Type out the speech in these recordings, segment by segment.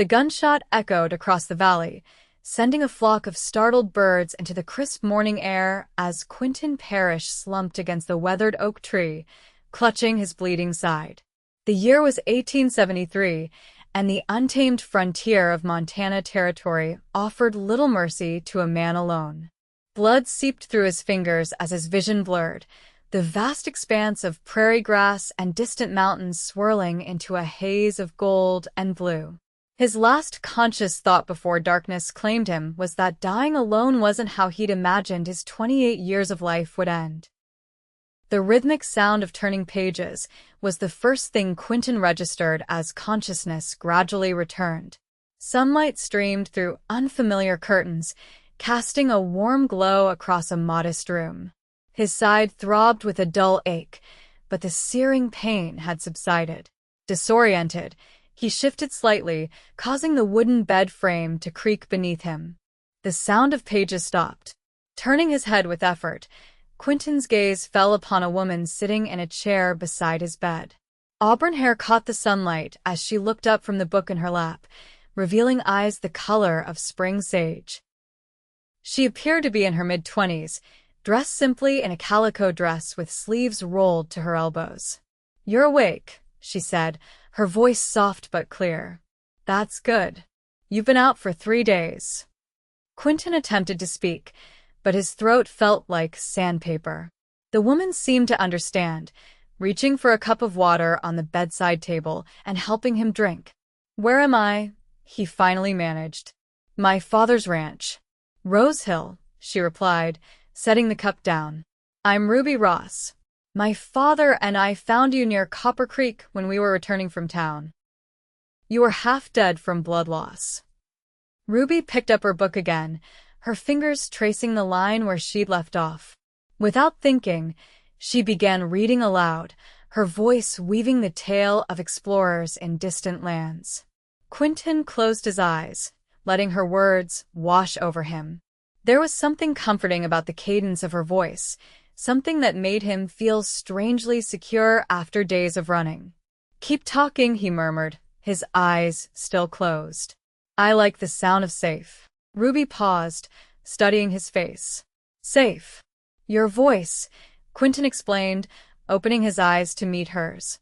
The gunshot echoed across the valley, sending a flock of startled birds into the crisp morning air as Quentin Parrish slumped against the weathered oak tree, clutching his bleeding side. The year was 1873, and the untamed frontier of Montana Territory offered little mercy to a man alone. Blood seeped through his fingers as his vision blurred, the vast expanse of prairie grass and distant mountains swirling into a haze of gold and blue. His last conscious thought before darkness claimed him was that dying alone wasn't how he'd imagined his 28 years of life would end. The rhythmic sound of turning pages was the first thing Quentin registered as consciousness gradually returned. Sunlight streamed through unfamiliar curtains, casting a warm glow across a modest room. His side throbbed with a dull ache, but the searing pain had subsided. Disoriented, he shifted slightly, causing the wooden bed frame to creak beneath him. The sound of pages stopped. Turning his head with effort, Quentin's gaze fell upon a woman sitting in a chair beside his bed. Auburn hair caught the sunlight as she looked up from the book in her lap, revealing eyes the color of spring sage. She appeared to be in her mid-20s, dressed simply in a calico dress with sleeves rolled to her elbows. "You're awake," she said, her voice soft but clear. "That's good. You've been out for 3 days." Quentin attempted to speak, but his throat felt like sandpaper. The woman seemed to understand, reaching for a cup of water on the bedside table and helping him drink. "Where am I?" he finally managed. "My father's ranch." "Rose Hill," she replied, setting the cup down. "I'm Ruby Ross. My father and I found you near Copper Creek when we were returning from town. You were half dead from blood loss." Ruby picked up her book again, her fingers tracing the line where she'd left off. Without thinking, she began reading aloud, her voice weaving the tale of explorers in distant lands. Quentin closed his eyes, letting her words wash over him. There was something comforting about the cadence of her voice, something that made him feel strangely secure after days of running. "Keep talking," he murmured, his eyes still closed. "I like the sound of safe." Ruby paused, studying his face. "Safe. Your voice," Quentin explained, opening his eyes to meet hers.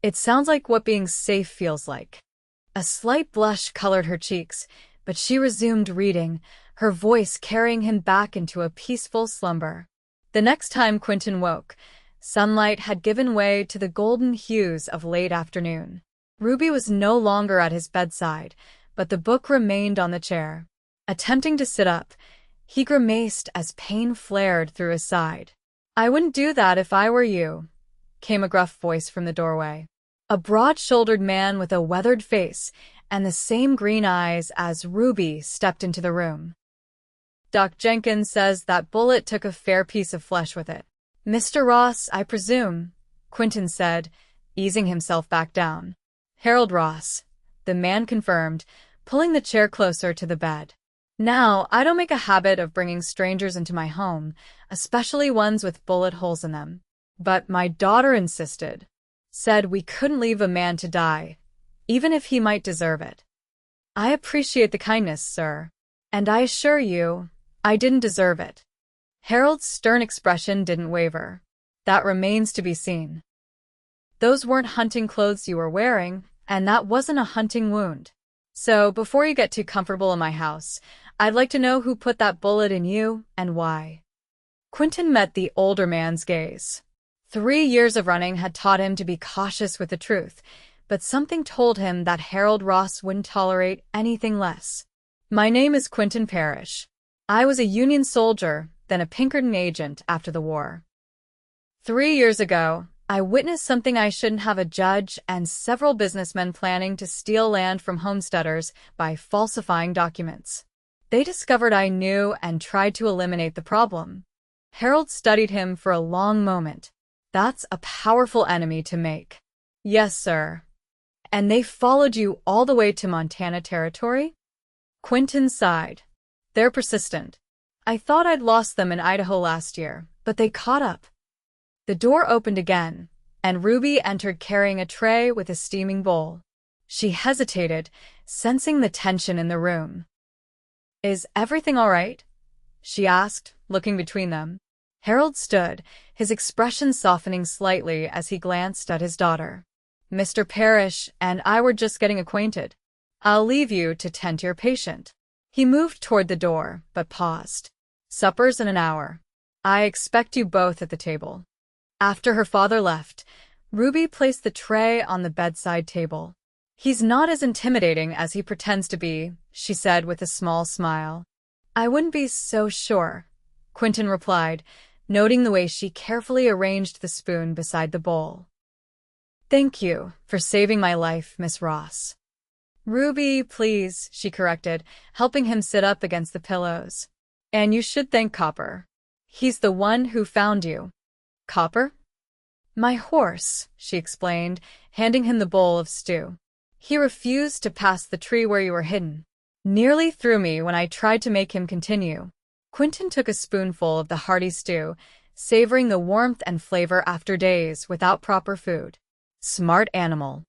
"It sounds like what being safe feels like." A slight blush colored her cheeks, but she resumed reading, her voice carrying him back into a peaceful slumber. The next time Quentin woke, sunlight had given way to the golden hues of late afternoon. Ruby was no longer at his bedside, but the book remained on the chair. Attempting to sit up, he grimaced as pain flared through his side. "I wouldn't do that if I were you," came a gruff voice from the doorway. A broad-shouldered man with a weathered face and the same green eyes as Ruby stepped into the room. "Doc Jenkins says that bullet took a fair piece of flesh with it." "Mr. Ross, I presume," Quentin said, easing himself back down. "Harold Ross," the man confirmed, pulling the chair closer to the bed. "Now, I don't make a habit of bringing strangers into my home, especially ones with bullet holes in them. But my daughter insisted. Said we couldn't leave a man to die, even if he might deserve it." "I appreciate the kindness, sir. And I assure you, I didn't deserve it." Harold's stern expression didn't waver. "That remains to be seen. Those weren't hunting clothes you were wearing, and that wasn't a hunting wound. So, before you get too comfortable in my house, I'd like to know who put that bullet in you, and why." Quentin met the older man's gaze. 3 years of running had taught him to be cautious with the truth, but something told him that Harold Ross wouldn't tolerate anything less. "My name is Quentin Parrish. I was a Union soldier, then a Pinkerton agent after the war. 3 years ago, I witnessed something I shouldn't have: a judge and several businessmen planning to steal land from homesteaders by falsifying documents. They discovered I knew and tried to eliminate the problem." Harold studied him for a long moment. "That's a powerful enemy to make." "Yes, sir." "And they followed you all the way to Montana Territory?" Quentin sighed. "They're persistent. I thought I'd lost them in Idaho last year, but they caught up." The door opened again, and Ruby entered carrying a tray with a steaming bowl. She hesitated, sensing the tension in the room. "Is everything all right?" she asked, looking between them. Harold stood, his expression softening slightly as he glanced at his daughter. "Mr. Parrish and I were just getting acquainted. I'll leave you to tend to your patient." He moved toward the door, but paused. "Supper's in an hour. I expect you both at the table." After her father left, Ruby placed the tray on the bedside table. "He's not as intimidating as he pretends to be," she said with a small smile. "I wouldn't be so sure," Quentin replied, noting the way she carefully arranged the spoon beside the bowl. "Thank you for saving my life, Miss Ross." "Ruby, please," she corrected, helping him sit up against the pillows. "And you should thank Copper. He's the one who found you." "Copper?" "My horse," she explained, handing him the bowl of stew. "He refused to pass the tree where you were hidden. Nearly threw me when I tried to make him continue." Quentin took a spoonful of the hearty stew, savoring the warmth and flavor after days without proper food. "Smart animal."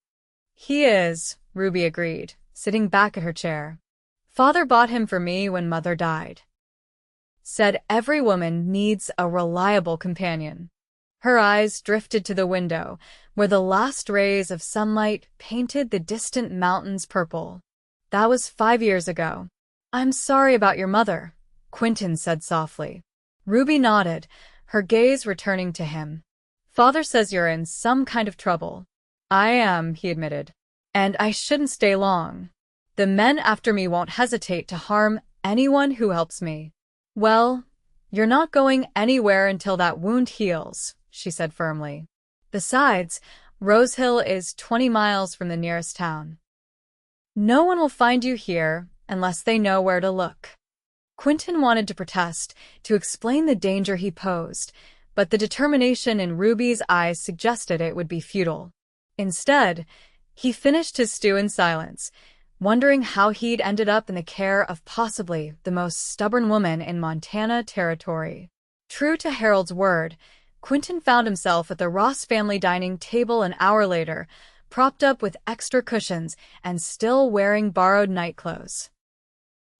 "He is," Ruby agreed, sitting back at her chair. "Father bought him for me when Mother died. Said every woman needs a reliable companion." Her eyes drifted to the window, where the last rays of sunlight painted the distant mountains purple. "That was 5 years ago." "I'm sorry about your mother," Quentin said softly. Ruby nodded, her gaze returning to him. "Father says you're in some kind of trouble." "I am," he admitted. "And I shouldn't stay long. The men after me won't hesitate to harm anyone who helps me." "Well, you're not going anywhere until that wound heals," she said firmly. "Besides, Rosehill is 20 miles from the nearest town. No one will find you here unless they know where to look." Quentin wanted to protest, to explain the danger he posed, but the determination in Ruby's eyes suggested it would be futile. Instead, he finished his stew in silence, wondering how he'd ended up in the care of possibly the most stubborn woman in Montana territory. True to Harold's word, Quentin found himself at the Ross family dining table an hour later, propped up with extra cushions and still wearing borrowed nightclothes.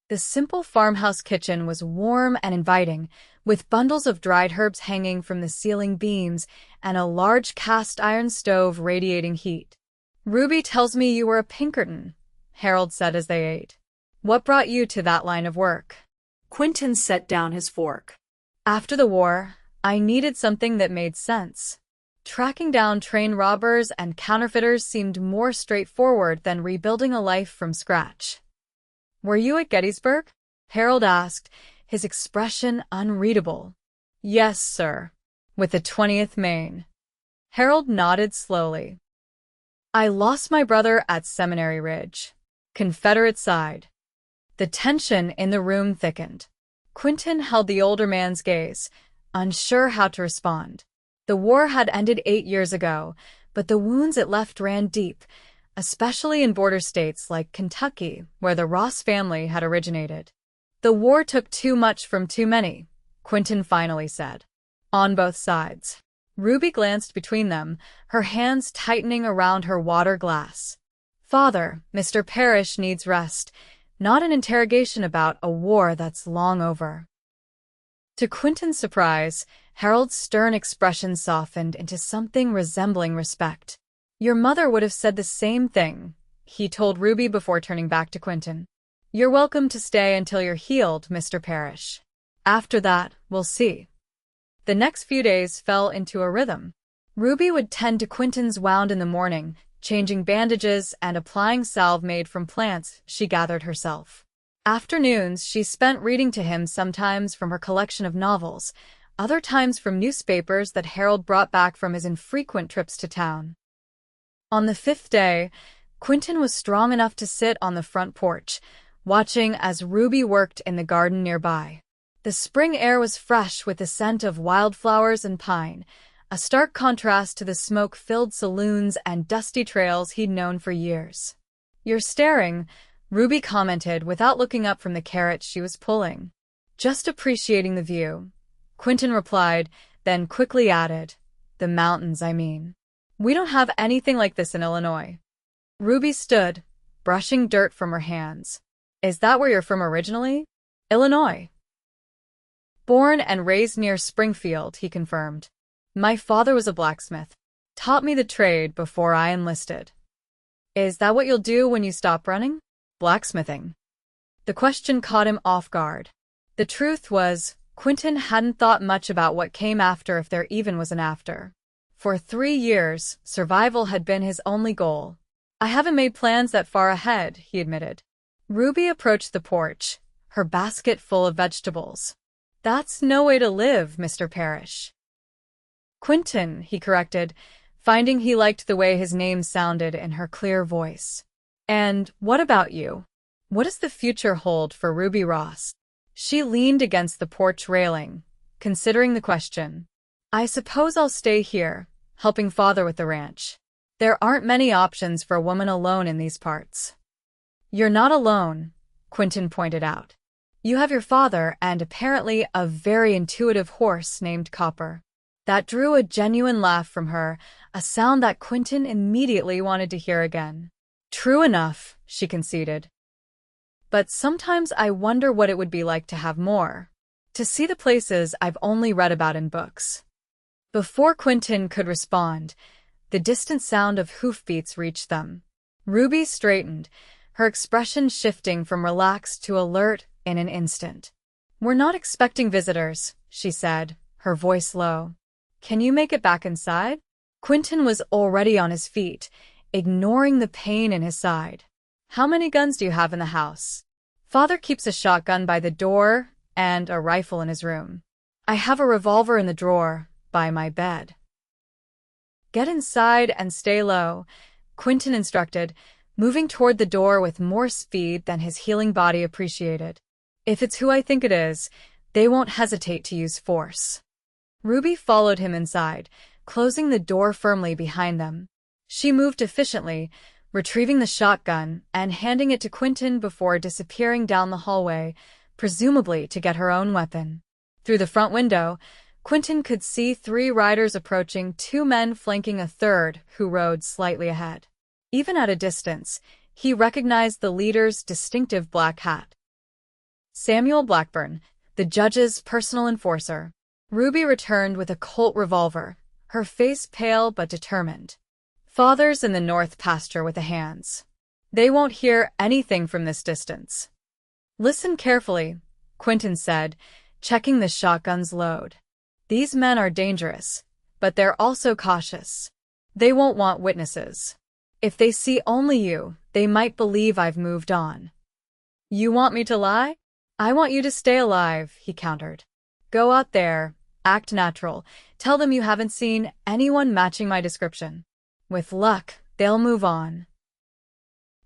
The simple farmhouse kitchen was warm and inviting, with bundles of dried herbs hanging from the ceiling beams and a large cast-iron stove radiating heat. "Ruby tells me you were a Pinkerton," Harold said as they ate. "What brought you to that line of work?" Quentin set down his fork. "After the war, I needed something that made sense. Tracking down train robbers and counterfeiters seemed more straightforward than rebuilding a life from scratch." "Were you at Gettysburg?" Harold asked, his expression unreadable. "Yes, sir. With the 20th Maine." Harold nodded slowly. "I lost my brother at Seminary Ridge. Confederate side." The tension in the room thickened. Quentin held the older man's gaze, unsure how to respond. The war had ended 8 years ago, but the wounds it left ran deep, especially in border states like Kentucky, where the Ross family had originated. "The war took too much from too many," Quentin finally said. "On both sides." Ruby glanced between them, her hands tightening around her water glass. "Father, Mr. Parrish needs rest, not an interrogation about a war that's long over." To Quentin's surprise, Harold's stern expression softened into something resembling respect. "Your mother would have said the same thing," he told Ruby before turning back to Quentin. "You're welcome to stay until you're healed, Mr. Parrish. After that, we'll see." The next few days fell into a rhythm. Ruby would tend to Quentin's wound in the morning, changing bandages and applying salve made from plants she gathered herself. Afternoons she spent reading to him, sometimes from her collection of novels, other times from newspapers that Harold brought back from his infrequent trips to town. On the 5th day, Quentin was strong enough to sit on the front porch, watching as Ruby worked in the garden nearby. The spring air was fresh with the scent of wildflowers and pine, a stark contrast to the smoke-filled saloons and dusty trails he'd known for years. "You're staring," Ruby commented without looking up from the carrot she was pulling. "Just appreciating the view," Quentin replied, then quickly added, "The mountains, I mean. We don't have anything like this in Illinois." Ruby stood, brushing dirt from her hands. Is that where you're from originally? Illinois. Born and raised near Springfield, he confirmed. My father was a blacksmith. Taught me the trade before I enlisted. Is that what you'll do when you stop running? Blacksmithing. The question caught him off guard. The truth was, Quentin hadn't thought much about what came after, if there even was an after. For 3 years, survival had been his only goal. I haven't made plans that far ahead, he admitted. Ruby approached the porch, her basket full of vegetables. That's no way to live, Mr. Parrish. Quentin, he corrected, finding he liked the way his name sounded in her clear voice. And what about you? What does the future hold for Ruby Ross? She leaned against the porch railing, considering the question. I suppose I'll stay here, helping father with the ranch. There aren't many options for a woman alone in these parts. You're not alone, Quentin pointed out. You have your father and apparently a very intuitive horse named Copper. That drew a genuine laugh from her, a sound that Quentin immediately wanted to hear again. True enough, she conceded. But sometimes I wonder what it would be like to have more. To see the places I've only read about in books. Before Quentin could respond, the distant sound of hoofbeats reached them. Ruby straightened, her expression shifting from relaxed to alert in an instant. We're not expecting visitors, she said, her voice low. Can you make it back inside? Quentin was already on his feet, ignoring the pain in his side. How many guns do you have in the house? Father keeps a shotgun by the door and a rifle in his room. I have a revolver in the drawer by my bed. Get inside and stay low, Quentin instructed, moving toward the door with more speed than his healing body appreciated. If it's who I think it is, they won't hesitate to use force. Ruby followed him inside, closing the door firmly behind them. She moved efficiently, retrieving the shotgun and handing it to Quentin before disappearing down the hallway, presumably to get her own weapon. Through the front window, Quentin could see 3 riders approaching, 2 men flanking a third who rode slightly ahead. Even at a distance, he recognized the leader's distinctive black hat. Samuel Blackburn, the judge's personal enforcer. Ruby returned with a Colt revolver, her face pale but determined. Father's in the north pasture with the hands. They won't hear anything from this distance. Listen carefully, Quentin said, checking the shotgun's load. These men are dangerous, but they're also cautious. They won't want witnesses. If they see only you, they might believe I've moved on. You want me to lie? I want you to stay alive, he countered. Go out there, act natural, tell them you haven't seen anyone matching my description. With luck, they'll move on.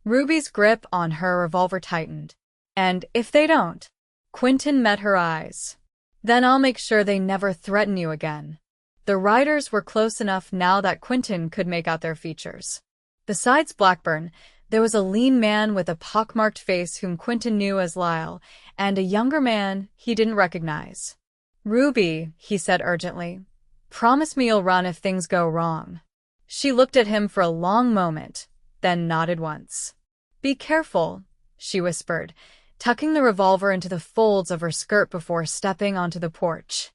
Ruby's grip on her revolver tightened. And if they don't, Quentin met her eyes. Then I'll make sure they never threaten you again. The riders were close enough now that Quentin could make out their features. Besides Blackburn, there was a lean man with a pockmarked face whom Quentin knew as Lyle, and a younger man he didn't recognize. Ruby, he said urgently, promise me you'll run if things go wrong. She looked at him for a long moment, then nodded once. Be careful, she whispered, tucking the revolver into the folds of her skirt before stepping onto the porch.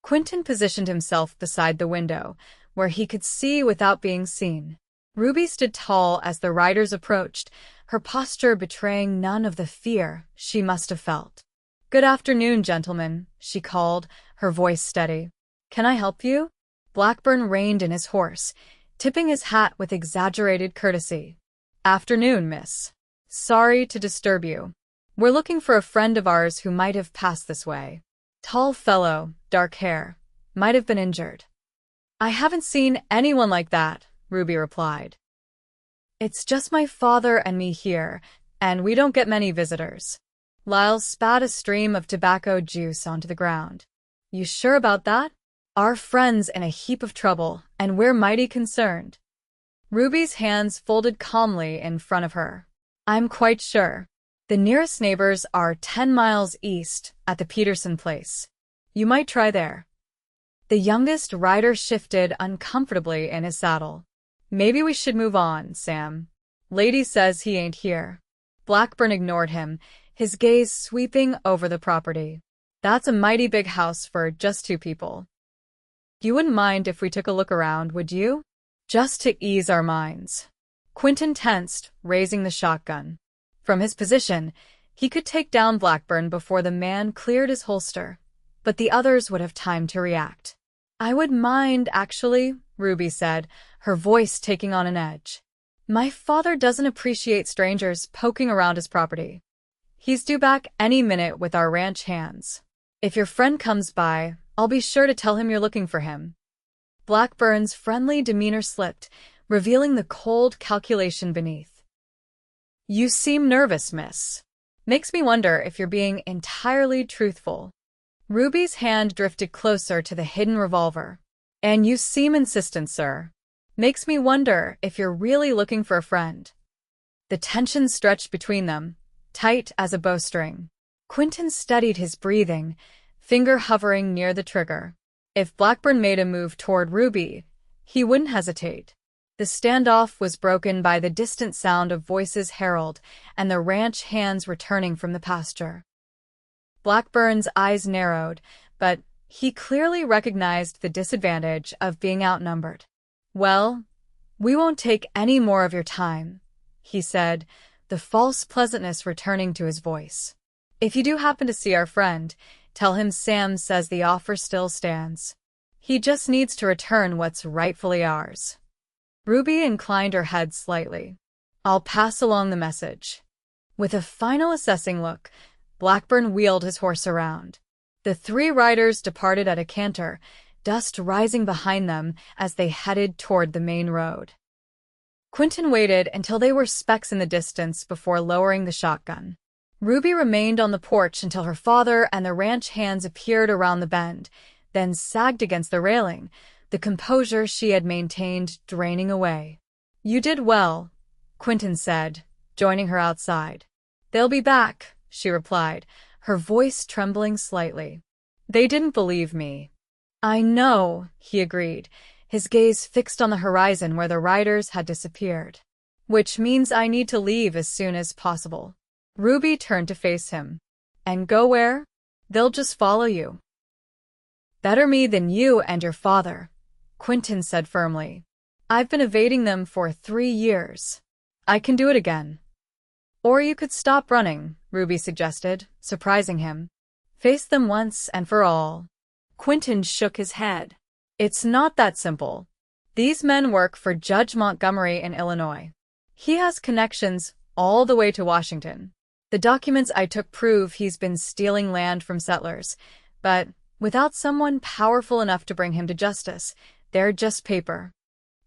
Quentin positioned himself beside the window, where he could see without being seen. Ruby stood tall as the riders approached, her posture betraying none of the fear she must have felt. Good afternoon, gentlemen, she called, her voice steady. Can I help you? Blackburn reined in his horse, tipping his hat with exaggerated courtesy. Afternoon, miss. Sorry to disturb you. We're looking for a friend of ours who might have passed this way. Tall fellow, dark hair. Might have been injured. I haven't seen anyone like that, Ruby replied. It's just my father and me here, and we don't get many visitors. Lyle spat a stream of tobacco juice onto the ground. You sure about that? Our friend's in a heap of trouble, and we're mighty concerned. Ruby's hands folded calmly in front of her. I'm quite sure. The nearest neighbors are 10 miles east at the Peterson place. You might try there. The youngest rider shifted uncomfortably in his saddle. Maybe we should move on, Sam. Lady says he ain't here. Blackburn ignored him, his gaze sweeping over the property. That's a mighty big house for just 2 people. You wouldn't mind if we took a look around, would you? Just to ease our minds. Quentin tensed, raising the shotgun. From his position, he could take down Blackburn before the man cleared his holster, but the others would have time to react. I would mind, actually, Ruby said, her voice taking on an edge. My father doesn't appreciate strangers poking around his property. He's due back any minute with our ranch hands. If your friend comes by, I'll be sure to tell him you're looking for him. Blackburn's friendly demeanor slipped, revealing the cold calculation beneath. You seem nervous, miss. Makes me wonder if you're being entirely truthful. Ruby's hand drifted closer to the hidden revolver. And you seem insistent, sir. Makes me wonder if you're really looking for a friend. The tension stretched between them, tight as a bowstring. Quentin steadied his breathing, finger hovering near the trigger. If Blackburn made a move toward Ruby, he wouldn't hesitate. The standoff was broken by the distant sound of voices heralded and the ranch hands returning from the pasture. Blackburn's eyes narrowed, but he clearly recognized the disadvantage of being outnumbered. Well, we won't take any more of your time, he said, the false pleasantness returning to his voice. If you do happen to see our friend, tell him Sam says the offer still stands. He just needs to return what's rightfully ours. Ruby inclined her head slightly. I'll pass along the message. With a final assessing look, Blackburn wheeled his horse around. The 3 riders departed at a canter, dust rising behind them as they headed toward the main road. Quentin waited until they were specks in the distance before lowering the shotgun. Ruby remained on the porch until her father and the ranch hands appeared around the bend, then sagged against the railing, the composure she had maintained draining away. You did well, Quentin said, joining her outside. They'll be back, she replied, her voice trembling slightly. They didn't believe me. I know, he agreed, his gaze fixed on the horizon where the riders had disappeared. Which means I need to leave as soon as possible. Ruby turned to face him. And go where? They'll just follow you. Better me than you and your father, Quentin said firmly. I've been evading them for 3 years. I can do it again. Or you could stop running, Ruby suggested, surprising him. Face them once and for all. Quentin shook his head. It's not that simple. These men work for Judge Montgomery in Illinois. He has connections all the way to Washington. The documents I took prove he's been stealing land from settlers, but without someone powerful enough to bring him to justice, they're just paper.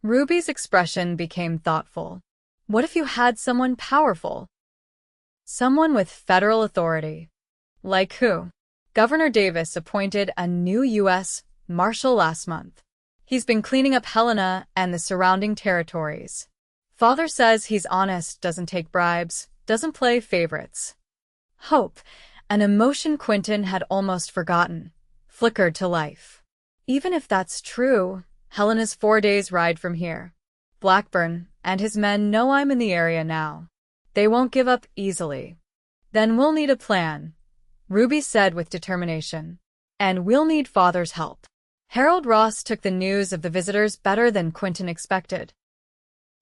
Ruby's expression became thoughtful. What if you had someone powerful? Someone with federal authority. Like who? Governor Davis appointed a new U.S. Marshal last month. He's been cleaning up Helena and the surrounding territories. Father says he's honest, doesn't take bribes, doesn't play favorites. Hope, an emotion Quentin had almost forgotten, flickered to life. Even if that's true, Helena's 4 days' ride from here. Blackburn and his men know I'm in the area now. They won't give up easily. Then we'll need a plan, Ruby said with determination. And we'll need Father's help. Harold Ross took the news of the visitors better than Quentin expected.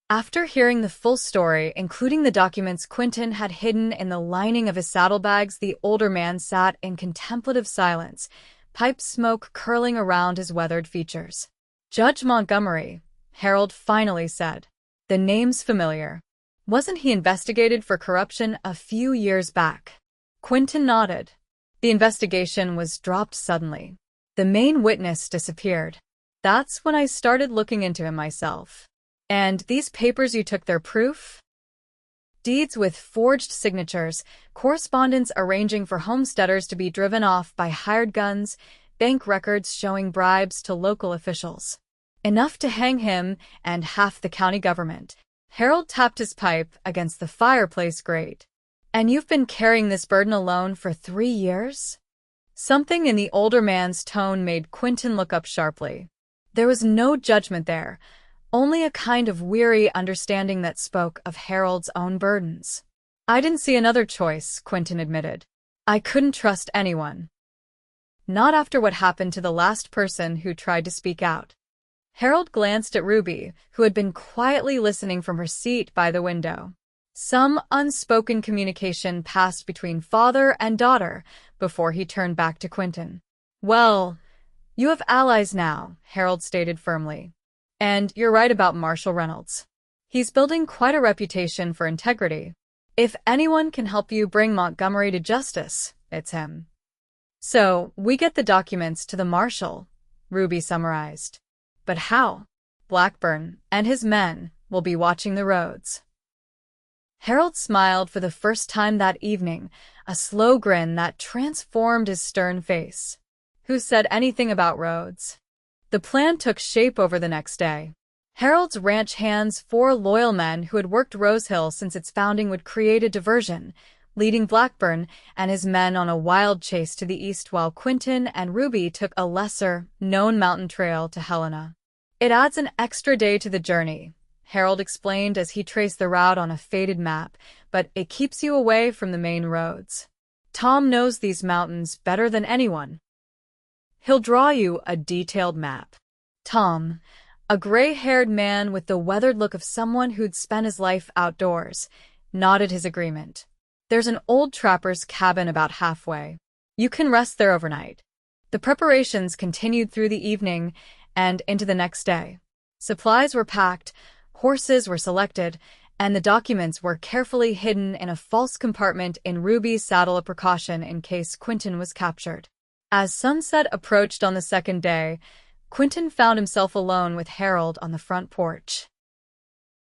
After hearing the full story, including the documents Quentin had hidden in the lining of his saddlebags, the older man sat in contemplative silence, pipe smoke curling around his weathered features. Judge Montgomery, Harold finally said. The name's familiar. Wasn't he investigated for corruption a few years back? Quentin nodded. The investigation was dropped suddenly. The main witness disappeared. That's when I started looking into him myself. And these papers you took, their proof? Deeds with forged signatures, correspondence arranging for homesteaders to be driven off by hired guns, bank records showing bribes to local officials. Enough to hang him and half the county government. Harold tapped his pipe against the fireplace grate. And you've been carrying this burden alone for 3 years? Something in the older man's tone made Quentin look up sharply. There was no judgment there, only a kind of weary understanding that spoke of Harold's own burdens. I didn't see another choice, Quentin admitted. I couldn't trust anyone. Not after what happened to the last person who tried to speak out. Harold glanced at Ruby, who had been quietly listening from her seat by the window. Some unspoken communication passed between father and daughter before he turned back to Quentin. Well, you have allies now, Harold stated firmly. And you're right about Marshal Reynolds. He's building quite a reputation for integrity. If anyone can help you bring Montgomery to justice, it's him. So, we get the documents to the Marshal, Ruby summarized. But how? Blackburn and his men will be watching the roads. Harold smiled for the first time that evening, a slow grin that transformed his stern face. Who said anything about roads? The plan took shape over the next day. Harold's ranch hands, 4 loyal men who had worked Rose Hill since its founding, would create a diversion, leading Blackburn and his men on a wild chase to the east while Quentin and Ruby took a lesser-known mountain trail to Helena. It adds an extra day to the journey, Harold explained as he traced the route on a faded map, but it keeps you away from the main roads. Tom knows these mountains better than anyone. He'll draw you a detailed map. Tom, a gray-haired man with the weathered look of someone who'd spent his life outdoors, nodded his agreement. There's an old trapper's cabin about halfway. You can rest there overnight. The preparations continued through the evening and into the next day. Supplies were packed, horses were selected, and the documents were carefully hidden in a false compartment in Ruby's saddle, a precaution in case Quentin was captured. As sunset approached on the second day, Quentin found himself alone with Harold on the front porch.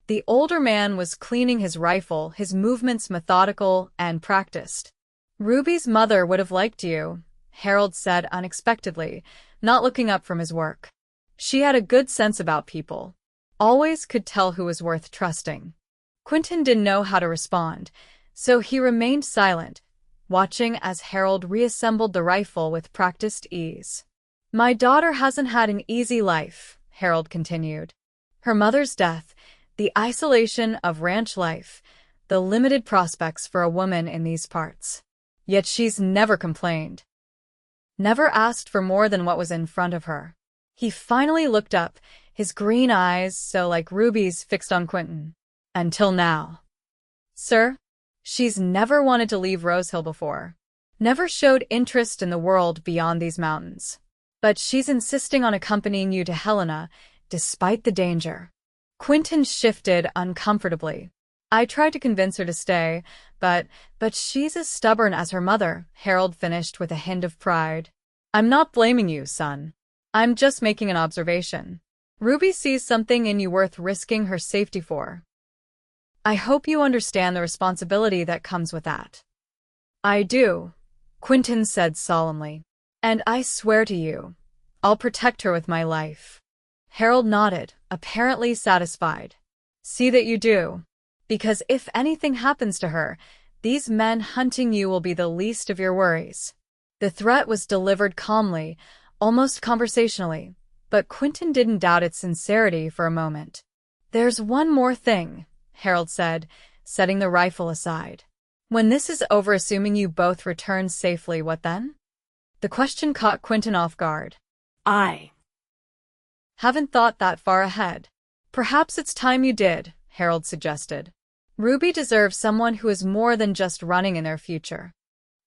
The older man was cleaning his rifle, his movements methodical and practiced. Ruby's mother would have liked you, Harold said unexpectedly, not looking up from his work. She had a good sense about people. Always could tell who was worth trusting. Quentin didn't know how to respond, so he remained silent, watching as Harold reassembled the rifle with practiced ease. My daughter hasn't had an easy life, Harold continued. Her mother's death, the isolation of ranch life, the limited prospects for a woman in these parts. Yet she's never complained. Never asked for more than what was in front of her. He finally looked up, his green eyes, so like Ruby's, fixed on Quentin. Until now. Sir? She's never wanted to leave Rose Hill before. Never showed interest in the world beyond these mountains. But she's insisting on accompanying you to Helena, despite the danger. Quentin shifted uncomfortably. I tried to convince her to stay, but she's as stubborn as her mother, Harold finished with a hint of pride. I'm not blaming you, son. I'm just making an observation. Ruby sees something in you worth risking her safety for. I hope you understand the responsibility that comes with that. I do, Quentin said solemnly. And I swear to you, I'll protect her with my life. Harold nodded, apparently satisfied. See that you do. Because if anything happens to her, these men hunting you will be the least of your worries. The threat was delivered calmly, almost conversationally, but Quentin didn't doubt its sincerity for a moment. There's one more thing, Harold said, setting the rifle aside. When this is over, assuming you both return safely, what then? The question caught Quentin off guard. I haven't thought that far ahead. Perhaps it's time you did, Harold suggested. Ruby deserves someone who is more than just running in their future.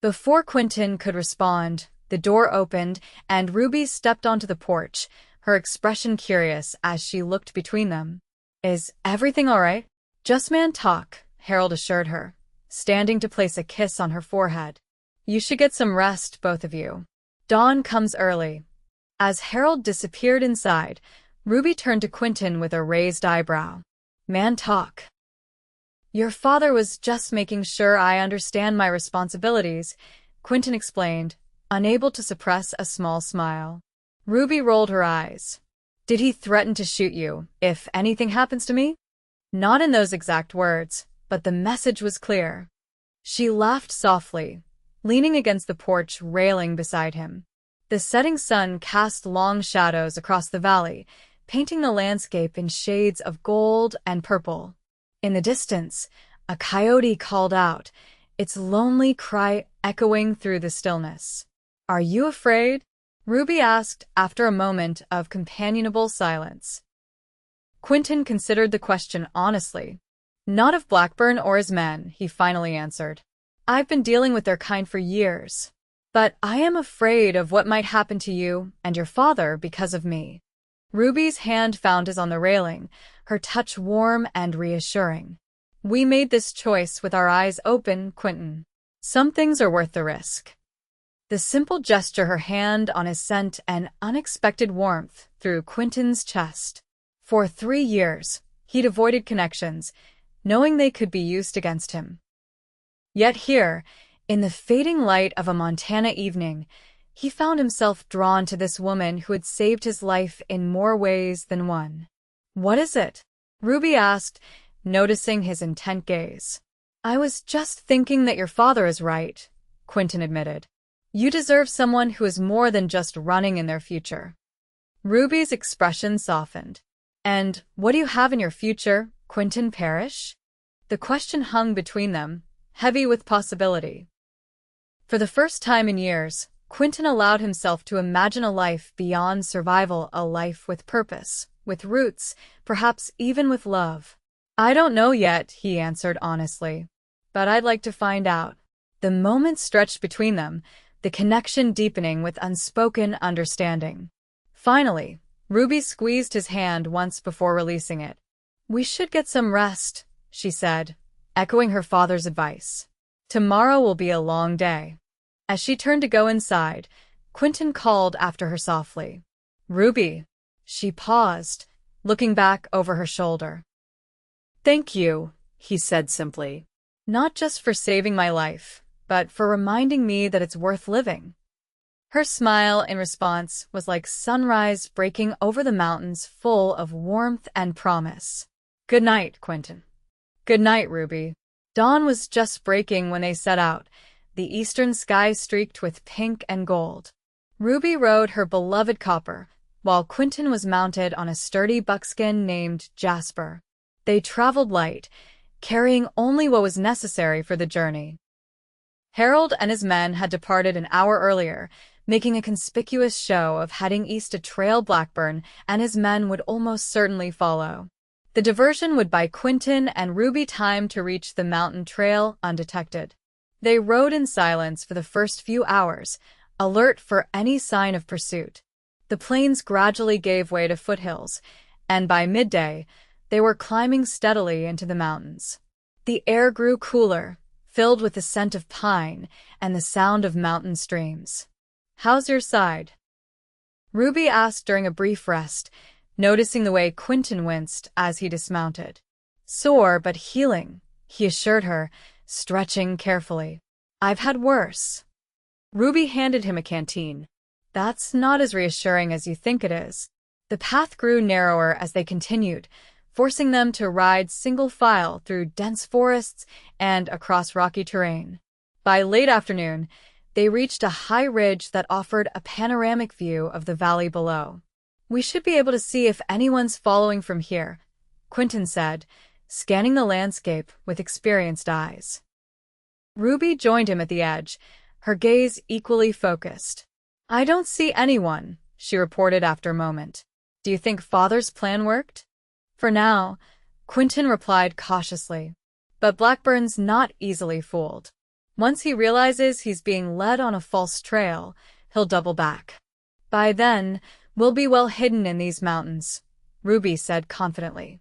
Before Quentin could respond, the door opened and Ruby stepped onto the porch, her expression curious as she looked between them. Is everything all right? Just man talk, Harold assured her, standing to place a kiss on her forehead. You should get some rest, both of you. Dawn comes early. As Harold disappeared inside, Ruby turned to Quentin with a raised eyebrow. Man talk. Your father was just making sure I understand my responsibilities, Quentin explained, unable to suppress a small smile. Ruby rolled her eyes. Did he threaten to shoot you, if anything happens to me? Not in those exact words, but the message was clear. She laughed softly, leaning against the porch railing beside him. The setting sun cast long shadows across the valley, painting the landscape in shades of gold and purple. In the distance, a coyote called out, its lonely cry echoing through the stillness. "Are you afraid?" Ruby asked after a moment of companionable silence. Quentin considered the question honestly. "Not of Blackburn or his men," he finally answered. "I've been dealing with their kind for years. But I am afraid of what might happen to you and your father because of me." Ruby's hand found his on the railing, her touch warm and reassuring. "We made this choice with our eyes open, Quentin. Some things are worth the risk." The simple gesture, her hand on his, sent an unexpected warmth through Quentin's chest. For 3 years, he'd avoided connections, knowing they could be used against him. Yet here, in the fading light of a Montana evening, he found himself drawn to this woman who had saved his life in more ways than one. "What is it?" Ruby asked, noticing his intent gaze. "I was just thinking that your father is right," Quentin admitted. "You deserve someone who is more than just running in their future." Ruby's expression softened. "And what do you have in your future, Quentin Parrish?" The question hung between them, heavy with possibility. For the first time in years, Quentin allowed himself to imagine a life beyond survival, a life with purpose, with roots, perhaps even with love. "I don't know yet," he answered honestly. "But I'd like to find out." The moments stretched between them, the connection deepening with unspoken understanding. Finally, Ruby squeezed his hand once before releasing it. "We should get some rest," she said, echoing her father's advice. "Tomorrow will be a long day." As she turned to go inside, Quentin called after her softly. "Ruby." She paused, looking back over her shoulder. "Thank you," he said simply. "Not just for saving my life, but for reminding me that it's worth living." Her smile in response was like sunrise breaking over the mountains, full of warmth and promise. "Good night, Quentin." "Good night, Ruby." Dawn was just breaking when they set out, the eastern sky streaked with pink and gold. Ruby rode her beloved Copper, while Quentin was mounted on a sturdy buckskin named Jasper. They traveled light, carrying only what was necessary for the journey. Harold and his men had departed an hour earlier, making a conspicuous show of heading east to trail Blackburn, and his men would almost certainly follow. The diversion would buy Quentin and Ruby time to reach the mountain trail undetected. They rode in silence for the first few hours, alert for any sign of pursuit. The plains gradually gave way to foothills, and by midday, they were climbing steadily into the mountains. The air grew cooler, filled with the scent of pine and the sound of mountain streams. "How's your side?" Ruby asked during a brief rest, noticing the way Quentin winced as he dismounted. "Sore but healing," he assured her, stretching carefully. "I've had worse." Ruby handed him a canteen. "That's not as reassuring as you think it is." The path grew narrower as they continued, forcing them to ride single file through dense forests and across rocky terrain. By late afternoon, they reached a high ridge that offered a panoramic view of the valley below. "We should be able to see if anyone's following from here," Quentin said, scanning the landscape with experienced eyes. Ruby joined him at the edge, her gaze equally focused. "I don't see anyone," she reported after a moment. "Do you think Father's plan worked?" "For now," Quentin replied cautiously. "But Blackburn's not easily fooled. Once he realizes he's being led on a false trail, he'll double back. By then, we'll be well hidden in these mountains," Ruby said confidently.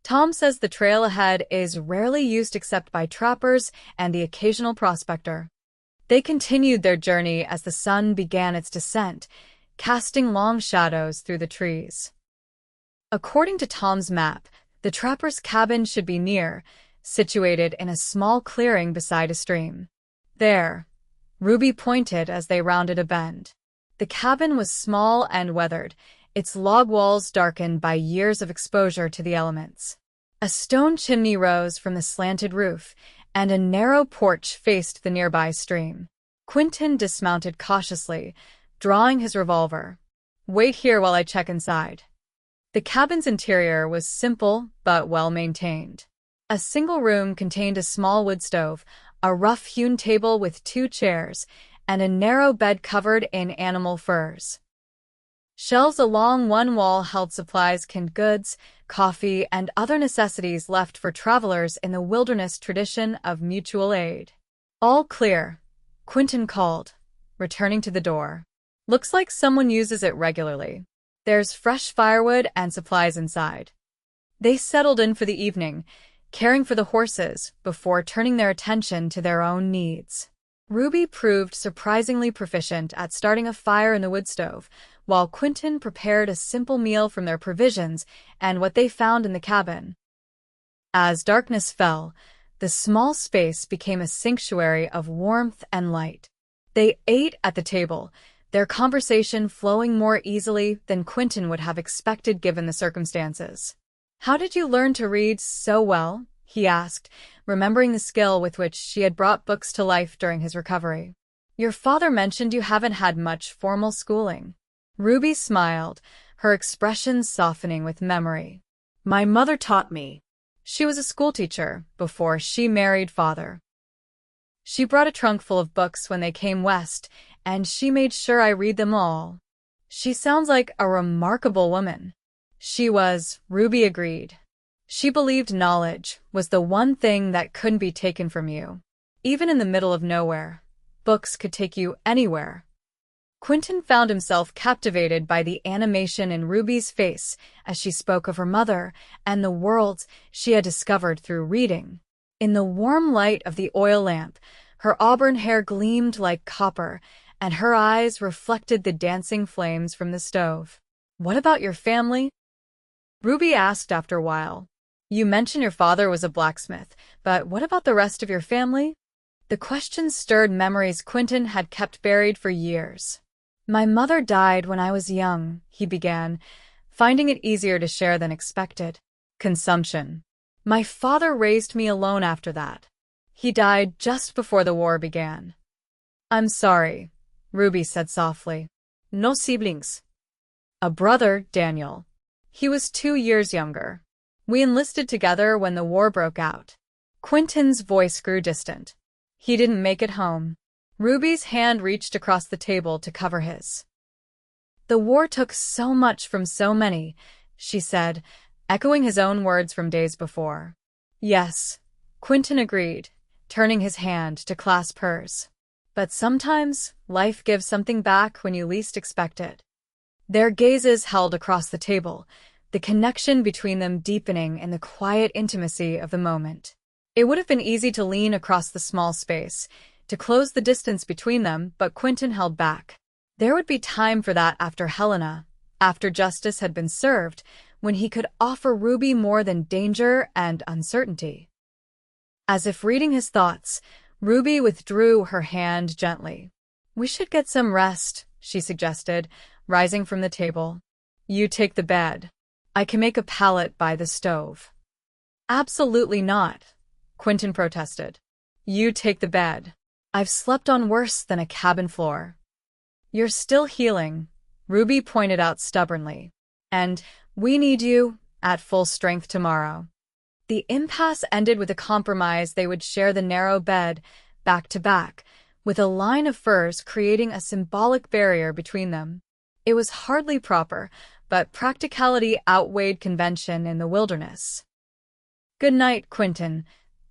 "Tom says the trail ahead is rarely used except by trappers and the occasional prospector." They continued their journey as the sun began its descent, casting long shadows through the trees. According to Tom's map, the trapper's cabin should be near, situated in a small clearing beside a stream. "There," Ruby pointed as they rounded a bend. The cabin was small and weathered, its log walls darkened by years of exposure to the elements. A stone chimney rose from the slanted roof, and a narrow porch faced the nearby stream. Quentin dismounted cautiously, drawing his revolver. "Wait here while I check inside." The cabin's interior was simple but well-maintained. A single room contained a small wood stove, a rough-hewn table with 2 chairs, and a narrow bed covered in animal furs. Shelves along one wall held supplies, canned goods, coffee, and other necessities left for travelers in the wilderness tradition of mutual aid. "All clear," Quentin called, returning to the door. "Looks like someone uses it regularly. There's fresh firewood and supplies inside." They settled in for the evening, caring for the horses before turning their attention to their own needs. Ruby proved surprisingly proficient at starting a fire in the wood stove, while Quentin prepared a simple meal from their provisions and what they found in the cabin. As darkness fell, the small space became a sanctuary of warmth and light. They ate at the table, their conversation flowing more easily than Quentin would have expected given the circumstances. "How did you learn to read so well?" he asked, remembering the skill with which she had brought books to life during his recovery. "Your father mentioned you haven't had much formal schooling." Ruby smiled, her expression softening with memory. "My mother taught me. She was a schoolteacher before she married father. She brought a trunk full of books when they came west, and she made sure I read them all." "She sounds like a remarkable woman." "She was," Ruby agreed. "She believed knowledge was the one thing that couldn't be taken from you. Even in the middle of nowhere, books could take you anywhere." Quentin found himself captivated by the animation in Ruby's face as she spoke of her mother and the worlds she had discovered through reading. In the warm light of the oil lamp, her auburn hair gleamed like copper, and her eyes reflected the dancing flames from the stove. "What about your family?" Ruby asked after a while. "You mentioned your father was a blacksmith, but what about the rest of your family?" The question stirred memories Quentin had kept buried for years. "My mother died when I was young," he began, finding it easier to share than expected. "Consumption. My father raised me alone after that. He died just before the war began." "I'm sorry," Ruby said softly. "No siblings." "A brother, Daniel. He was 2 years younger. We enlisted together when the war broke out." Quentin's voice grew distant. "He didn't make it home." Ruby's hand reached across the table to cover his. "The war took so much from so many," she said, echoing his own words from days before. "Yes," Quentin agreed, turning his hand to clasp hers. "But sometimes life gives something back when you least expect it." Their gazes held across the table, the connection between them deepening in the quiet intimacy of the moment. It would have been easy to lean across the small space, to close the distance between them, but Quentin held back. There would be time for that after Helena, after justice had been served, when he could offer Ruby more than danger and uncertainty. As if reading his thoughts, Ruby withdrew her hand gently. "We should get some rest," she suggested, rising from the table. "You take the bed. I can make a pallet by the stove." "Absolutely not," Quentin protested. "You take the bed. I've slept on worse than a cabin floor." "You're still healing," Ruby pointed out stubbornly. "And we need you at full strength tomorrow." The impasse ended with a compromise. They would share the narrow bed, back to back, with a line of furs creating a symbolic barrier between them. It was hardly proper, but practicality outweighed convention in the wilderness. "Good night, Quentin,"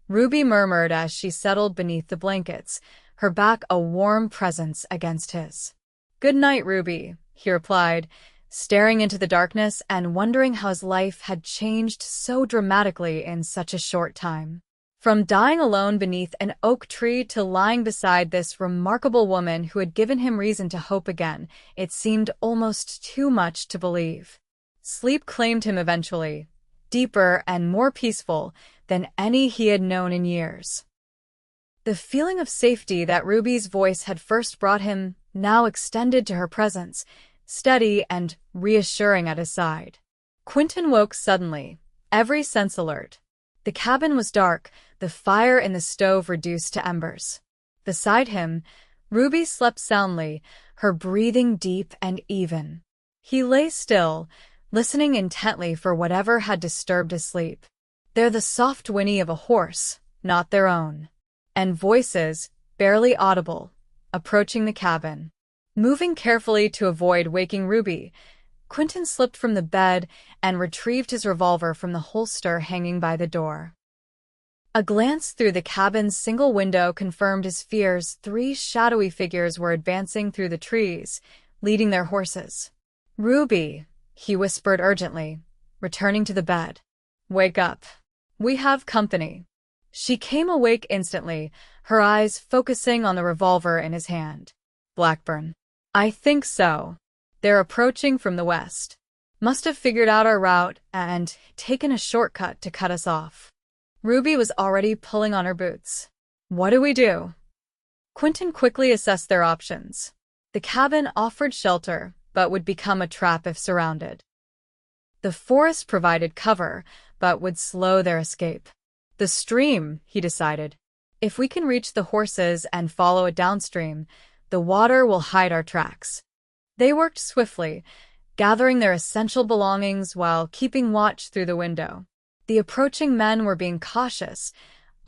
Ruby murmured as she settled beneath the blankets, her back a warm presence against his. "Good night, Ruby," he replied, staring into the darkness and wondering how his life had changed so dramatically in such a short time. From dying alone beneath an oak tree to lying beside this remarkable woman who had given him reason to hope again, it seemed almost too much to believe. Sleep claimed him eventually, deeper and more peaceful than any he had known in years. The feeling of safety that Ruby's voice had first brought him now extended to her presence, steady and reassuring at his side. Quentin woke suddenly, every sense alert. The cabin was dark, the fire in the stove reduced to embers. Beside him, Ruby slept soundly, her breathing deep and even. He lay still, listening intently for whatever had disturbed his sleep. They're the soft whinny of a horse, not their own. And voices, barely audible, approaching the cabin. Moving carefully to avoid waking Ruby, Quentin slipped from the bed and retrieved his revolver from the holster hanging by the door. A glance through the cabin's single window confirmed his fears. 3 shadowy figures were advancing through the trees, leading their horses. "Ruby," he whispered urgently, returning to the bed. "Wake up. We have company." She came awake instantly, her eyes focusing on the revolver in his hand. "Blackburn." "I think so. They're approaching from the west. Must have figured out our route and taken a shortcut to cut us off." Ruby was already pulling on her boots. "What do we do?" Quentin quickly assessed their options. The cabin offered shelter, but would become a trap if surrounded. The forest provided cover, but would slow their escape. The stream, he decided. If we can reach the horses and follow it downstream, the water will hide our tracks. They worked swiftly, gathering their essential belongings while keeping watch through the window. The approaching men were being cautious,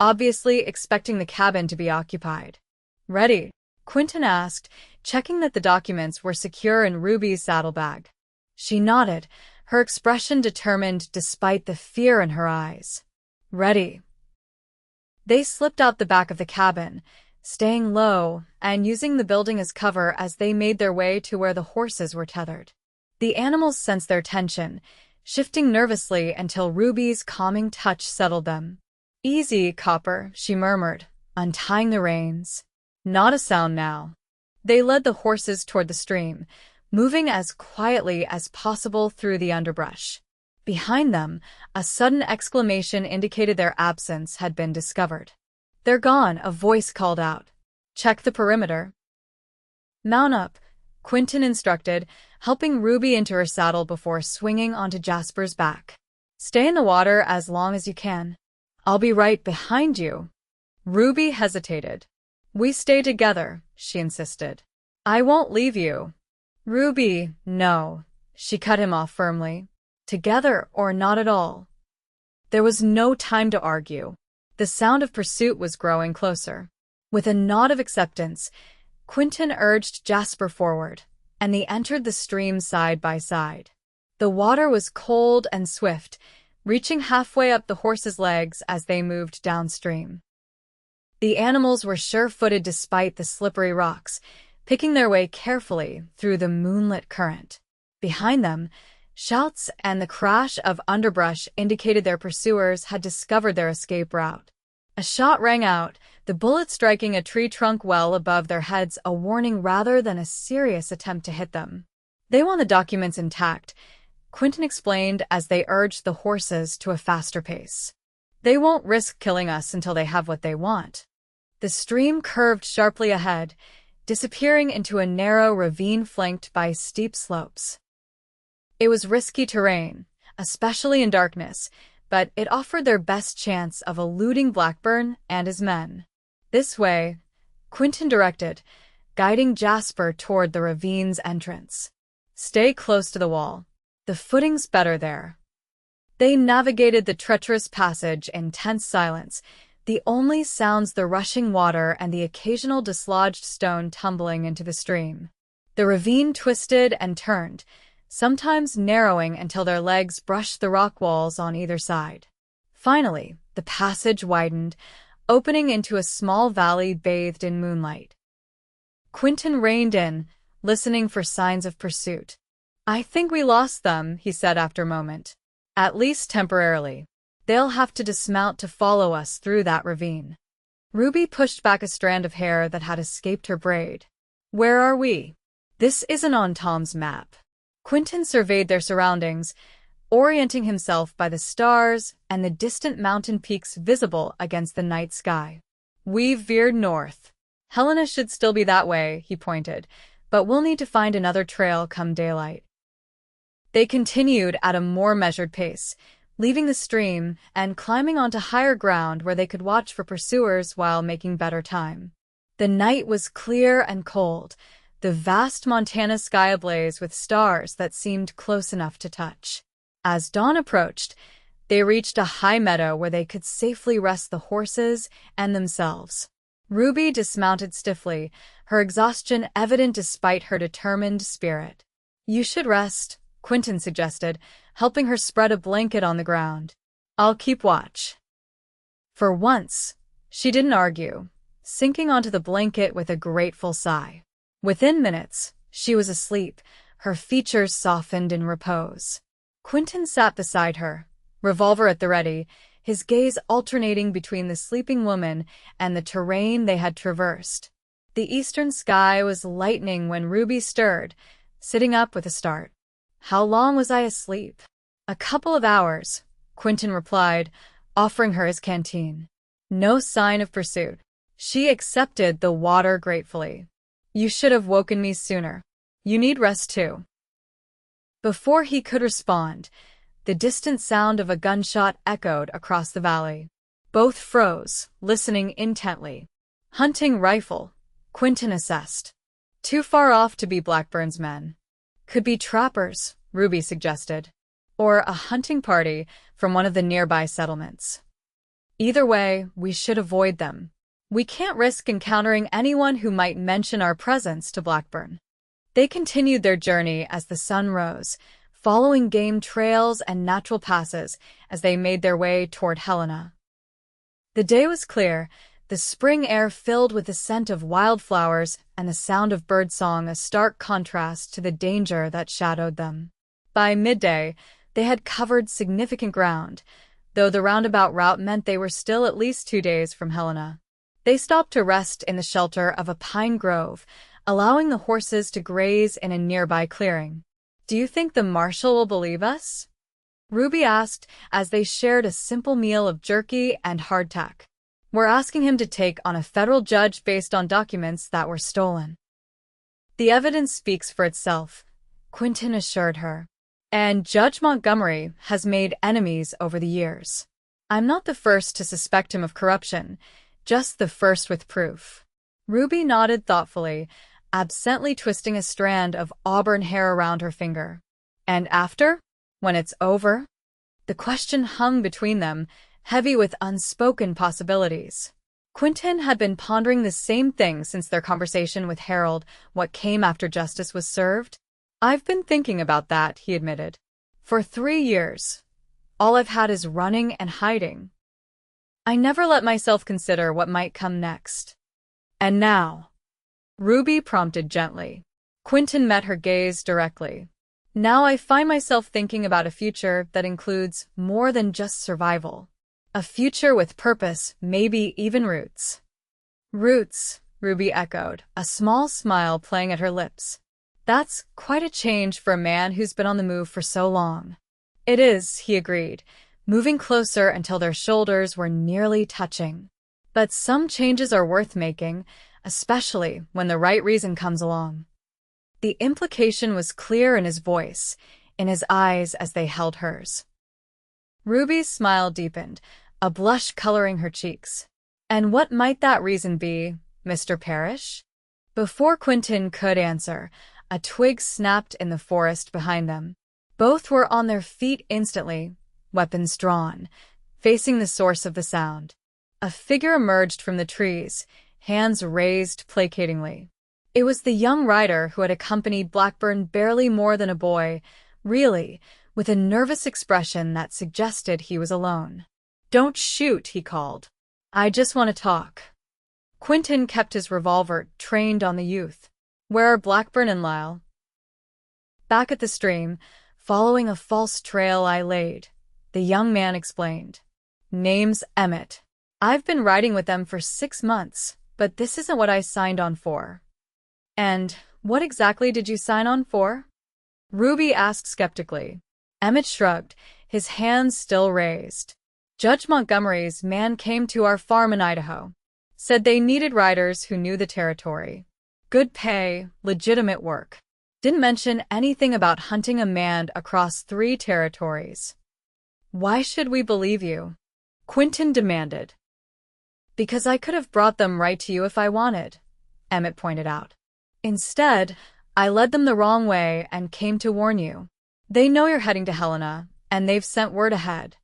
obviously expecting the cabin to be occupied. "Ready?" Quentin asked, checking that the documents were secure in Ruby's saddlebag. She nodded, her expression determined despite the fear in her eyes. "Ready." They slipped out the back of the cabin, staying low and using the building as cover as they made their way to where the horses were tethered. The animals sensed their tension, shifting nervously until Ruby's calming touch settled them. "Easy, Copper," she murmured, untying the reins. "Not a sound now." They led the horses toward the stream, moving as quietly as possible through the underbrush. Behind them, a sudden exclamation indicated their absence had been discovered. "They're gone," a voice called out. "Check the perimeter." "Mount up," Quentin instructed, helping Ruby into her saddle before swinging onto Jasper's back. "Stay in the water as long as you can. I'll be right behind you." Ruby hesitated. "We stay together," she insisted. "I won't leave you." "Ruby, no," she cut him off firmly. "Together or not at all." There was no time to argue. The sound of pursuit was growing closer. With a nod of acceptance, Quentin urged Jasper forward, and they entered the stream side by side. The water was cold and swift, reaching halfway up the horses' legs as they moved downstream. The animals were sure-footed despite the slippery rocks, picking their way carefully through the moonlit current. Behind them, shouts and the crash of underbrush indicated their pursuers had discovered their escape route. A shot rang out, the bullet striking a tree trunk well above their heads, a warning rather than a serious attempt to hit them. "They want the documents intact," Quentin explained as they urged the horses to a faster pace. "They won't risk killing us until they have what they want." The stream curved sharply ahead, disappearing into a narrow ravine flanked by steep slopes. It was risky terrain, especially in darkness, but it offered their best chance of eluding Blackburn and his men. "This way," Quentin directed, guiding Jasper toward the ravine's entrance. "Stay close to the wall. The footing's better there." They navigated the treacherous passage in tense silence, the only sounds the rushing water and the occasional dislodged stone tumbling into the stream. The ravine twisted and turned, sometimes narrowing until their legs brushed the rock walls on either side. Finally, the passage widened, opening into a small valley bathed in moonlight. Quentin reined in, listening for signs of pursuit. "I think we lost them," he said after a moment. "At least temporarily. They'll have to dismount to follow us through that ravine." Ruby pushed back a strand of hair that had escaped her braid. "Where are we?" "This isn't on Tom's map." Quentin surveyed their surroundings, orienting himself by the stars and the distant mountain peaks visible against the night sky. "We've veered north. Helena should still be that way," he pointed, "but we'll need to find another trail come daylight." They continued at a more measured pace, leaving the stream and climbing onto higher ground where they could watch for pursuers while making better time. The night was clear and cold, the vast Montana sky ablaze with stars that seemed close enough to touch. As dawn approached, they reached a high meadow where they could safely rest the horses and themselves. Ruby dismounted stiffly, her exhaustion evident despite her determined spirit. "You should rest," Quentin suggested, helping her spread a blanket on the ground. "I'll keep watch." For once, she didn't argue, sinking onto the blanket with a grateful sigh. Within minutes, she was asleep, her features softened in repose. Quentin sat beside her, revolver at the ready, his gaze alternating between the sleeping woman and the terrain they had traversed. The eastern sky was lightening when Ruby stirred, sitting up with a start. "How long was I asleep?" "A couple of hours," Quentin replied, offering her his canteen. No sign of pursuit. She accepted the water gratefully. "You should have woken me sooner. You need rest too." Before he could respond, the distant sound of a gunshot echoed across the valley. Both froze, listening intently. "Hunting rifle," Quentin assessed. "Too far off to be Blackburn's men." "Could be trappers," Ruby suggested. "Or a hunting party from one of the nearby settlements. Either way, we should avoid them. We can't risk encountering anyone who might mention our presence to Blackburn." They continued their journey as the sun rose, following game trails and natural passes as they made their way toward Helena. The day was clear, the spring air filled with the scent of wildflowers and the sound of birdsong, a stark contrast to the danger that shadowed them. By midday, they had covered significant ground, though the roundabout route meant they were still at least 2 days from Helena. They stopped to rest in the shelter of a pine grove, allowing the horses to graze in a nearby clearing. "Do you think the marshal will believe us?" Ruby asked as they shared a simple meal of jerky and hardtack. "We're asking him to take on a federal judge based on documents that were stolen." "The evidence speaks for itself," Quentin assured her. "And Judge Montgomery has made enemies over the years. I'm not the first to suspect him of corruption, just the first with proof." Ruby nodded thoughtfully, absently twisting a strand of auburn hair around her finger. "And after? When it's over?" The question hung between them, heavy with unspoken possibilities. Quentin had been pondering the same thing since their conversation with Harold. What came after justice was served? "I've been thinking about that," he admitted. "For 3 years. All I've had is running and hiding. I never let myself consider what might come next. And now?" Ruby prompted gently. Quentin met her gaze directly. "Now I find myself thinking about a future that includes more than just survival. A future with purpose, maybe even roots." "Roots," Ruby echoed, a small smile playing at her lips. "That's quite a change for a man who's been on the move for so long." "It is," he agreed, moving closer until their shoulders were nearly touching. "But some changes are worth making, especially when the right reason comes along." The implication was clear in his voice, in his eyes as they held hers. Ruby's smile deepened, a blush coloring her cheeks. "And what might that reason be, Mr. Parrish?" Before Quentin could answer, a twig snapped in the forest behind them. Both were on their feet instantly, weapons drawn, facing the source of the sound. A figure emerged from the trees, hands raised placatingly. It was the young rider who had accompanied Blackburn barely more than a boy, really, with a nervous expression that suggested he was alone. "Don't shoot," he called. "I just want to talk." Quentin kept his revolver trained on the youth. "Where are Blackburn and Lyle?" "Back at the stream, following a false trail I laid," the young man explained. "Name's Emmett. I've been riding with them for 6 months, but this isn't what I signed on for." "And what exactly did you sign on for?" Ruby asked skeptically. Emmett shrugged, his hands still raised. "Judge Montgomery's man came to our farm in Idaho. Said they needed riders who knew the territory. Good pay, legitimate work. Didn't mention anything about hunting a man across 3 territories." "Why should we believe you?" Quentin demanded. "Because I could have brought them right to you if I wanted," Emmett pointed out. Instead, I led them the wrong way and came to warn you. They know you're heading to Helena, and they've sent word ahead.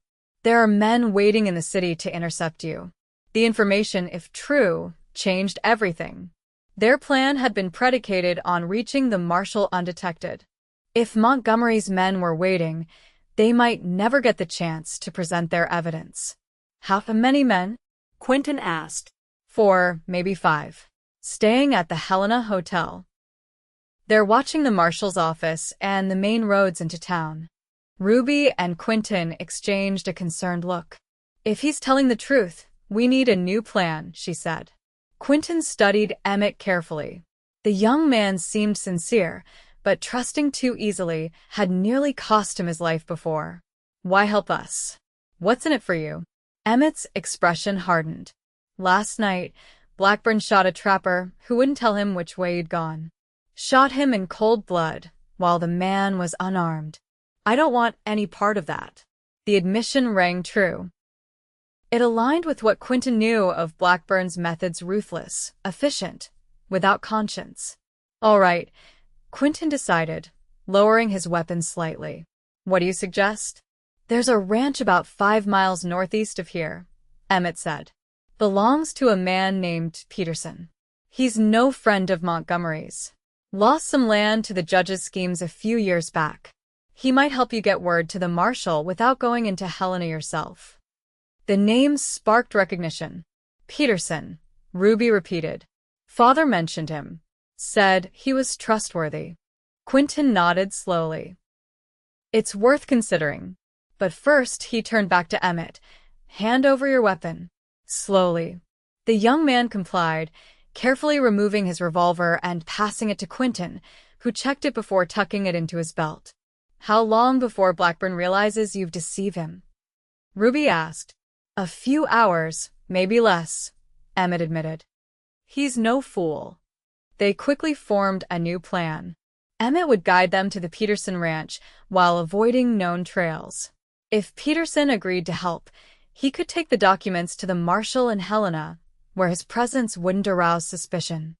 There are men waiting in the city to intercept you. The information, if true, changed everything. Their plan had been predicated on reaching the marshal undetected. If Montgomery's men were waiting, they might never get the chance to present their evidence. How many men? Quentin asked. 4, maybe 5. Staying at the Helena Hotel. They're watching the marshal's office and the main roads into town. Ruby and Quentin exchanged a concerned look. If he's telling the truth, we need a new plan, she said. Quentin studied Emmett carefully. The young man seemed sincere, but trusting too easily had nearly cost him his life before. Why help us? What's in it for you? Emmett's expression hardened. Last night, Blackburn shot a trapper who wouldn't tell him which way he'd gone. Shot him in cold blood, while the man was unarmed. I don't want any part of that. The admission rang true. It aligned with what Quentin knew of Blackburn's methods: ruthless, efficient, without conscience. All right, Quentin decided, lowering his weapon slightly. What do you suggest? There's a ranch about 5 miles northeast of here, Emmett said. Belongs to a man named Peterson. He's no friend of Montgomery's. Lost some land to the judge's schemes a few years back. He might help you get word to the marshal without going into Helena yourself. The name sparked recognition. Peterson, Ruby repeated. Father mentioned him. Said he was trustworthy. Quentin nodded slowly. It's worth considering. But first he turned back to Emmett. Hand over your weapon. Slowly. The young man complied, carefully removing his revolver and passing it to Quentin, who checked it before tucking it into his belt. How long before Blackburn realizes you've deceived him? Ruby asked. A few hours, maybe less, Emmett admitted. He's no fool. They quickly formed a new plan. Emmett would guide them to the Peterson ranch while avoiding known trails. If Peterson agreed to help, he could take the documents to the marshal in Helena, where his presence wouldn't arouse suspicion.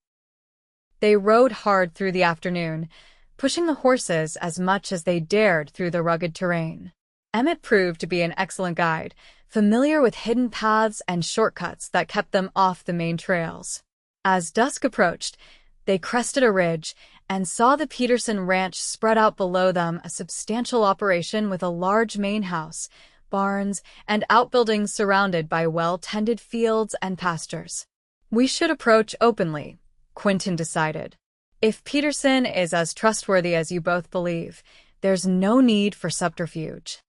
They rode hard through the afternoon, pushing the horses as much as they dared through the rugged terrain. Emmett proved to be an excellent guide, familiar with hidden paths and shortcuts that kept them off the main trails. As dusk approached, they crested a ridge and saw the Peterson ranch spread out below them, a substantial operation with a large main house, barns, and outbuildings surrounded by well-tended fields and pastures. We should approach openly, Quentin decided. If Peterson is as trustworthy as you both believe, there's no need for subterfuge.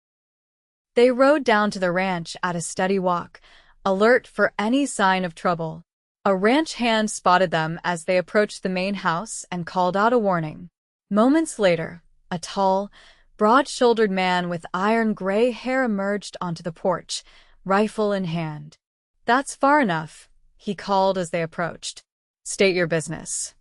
They rode down to the ranch at a steady walk, alert for any sign of trouble. A ranch hand spotted them as they approached the main house and called out a warning. Moments later, a tall, broad-shouldered man with iron-gray hair emerged onto the porch, rifle in hand. That's far enough, he called as they approached. State your business.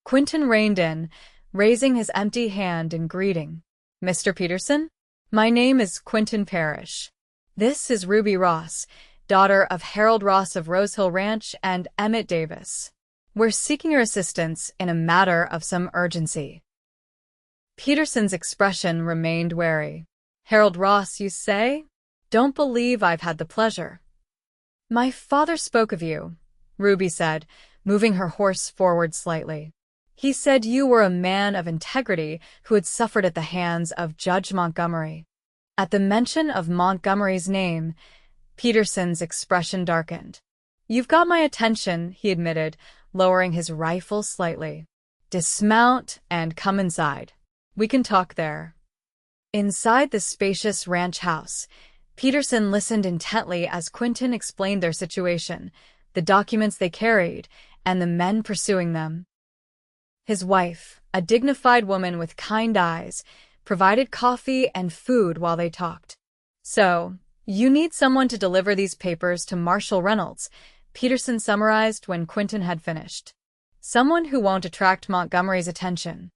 Quentin reined in, raising his empty hand in greeting. Mr. Peterson? My name is Quentin Parrish. This is Ruby Ross, daughter of Harold Ross of Rosehill Ranch and Emmett Davis. We're seeking your assistance in a matter of some urgency. Peterson's expression remained wary. Harold Ross, you say? Don't believe I've had the pleasure. My father spoke of you, Ruby said, moving her horse forward slightly. He said you were a man of integrity who had suffered at the hands of Judge Montgomery. At the mention of Montgomery's name, Peterson's expression darkened. You've got my attention, he admitted, lowering his rifle slightly. Dismount and come inside. We can talk there. Inside the spacious ranch house, Peterson listened intently as Quentin explained their situation, the documents they carried, and the men pursuing them. His wife, a dignified woman with kind eyes, provided coffee and food while they talked. So, you need someone to deliver these papers to Marshal Reynolds, Peterson summarized when Quentin had finished. Someone who won't attract Montgomery's attention.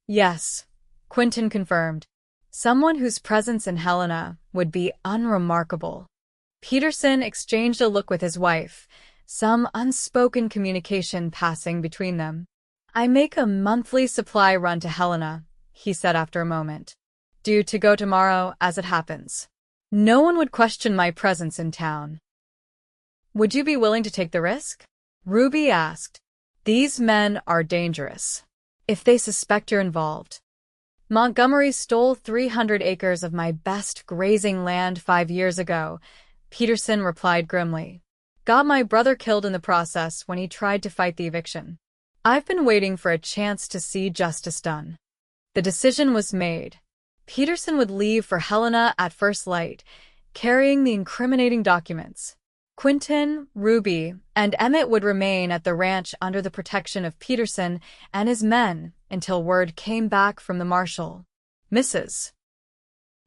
Yes, Quentin confirmed. Someone whose presence in Helena would be unremarkable. Peterson exchanged a look with his wife, some unspoken communication passing between them. I make a monthly supply run to Helena, he said after a moment. Due to go tomorrow, as it happens. No one would question my presence in town. Would you be willing to take the risk? Ruby asked. These men are dangerous. If they suspect you're involved. Montgomery stole 300 acres of my best grazing land 5 years ago, Peterson replied grimly. Got my brother killed in the process when he tried to fight the eviction. I've been waiting for a chance to see justice done. The decision was made. Peterson would leave for Helena at first light, carrying the incriminating documents. Quentin, Ruby, and Emmett would remain at the ranch under the protection of Peterson and his men until word came back from the marshal. Mrs.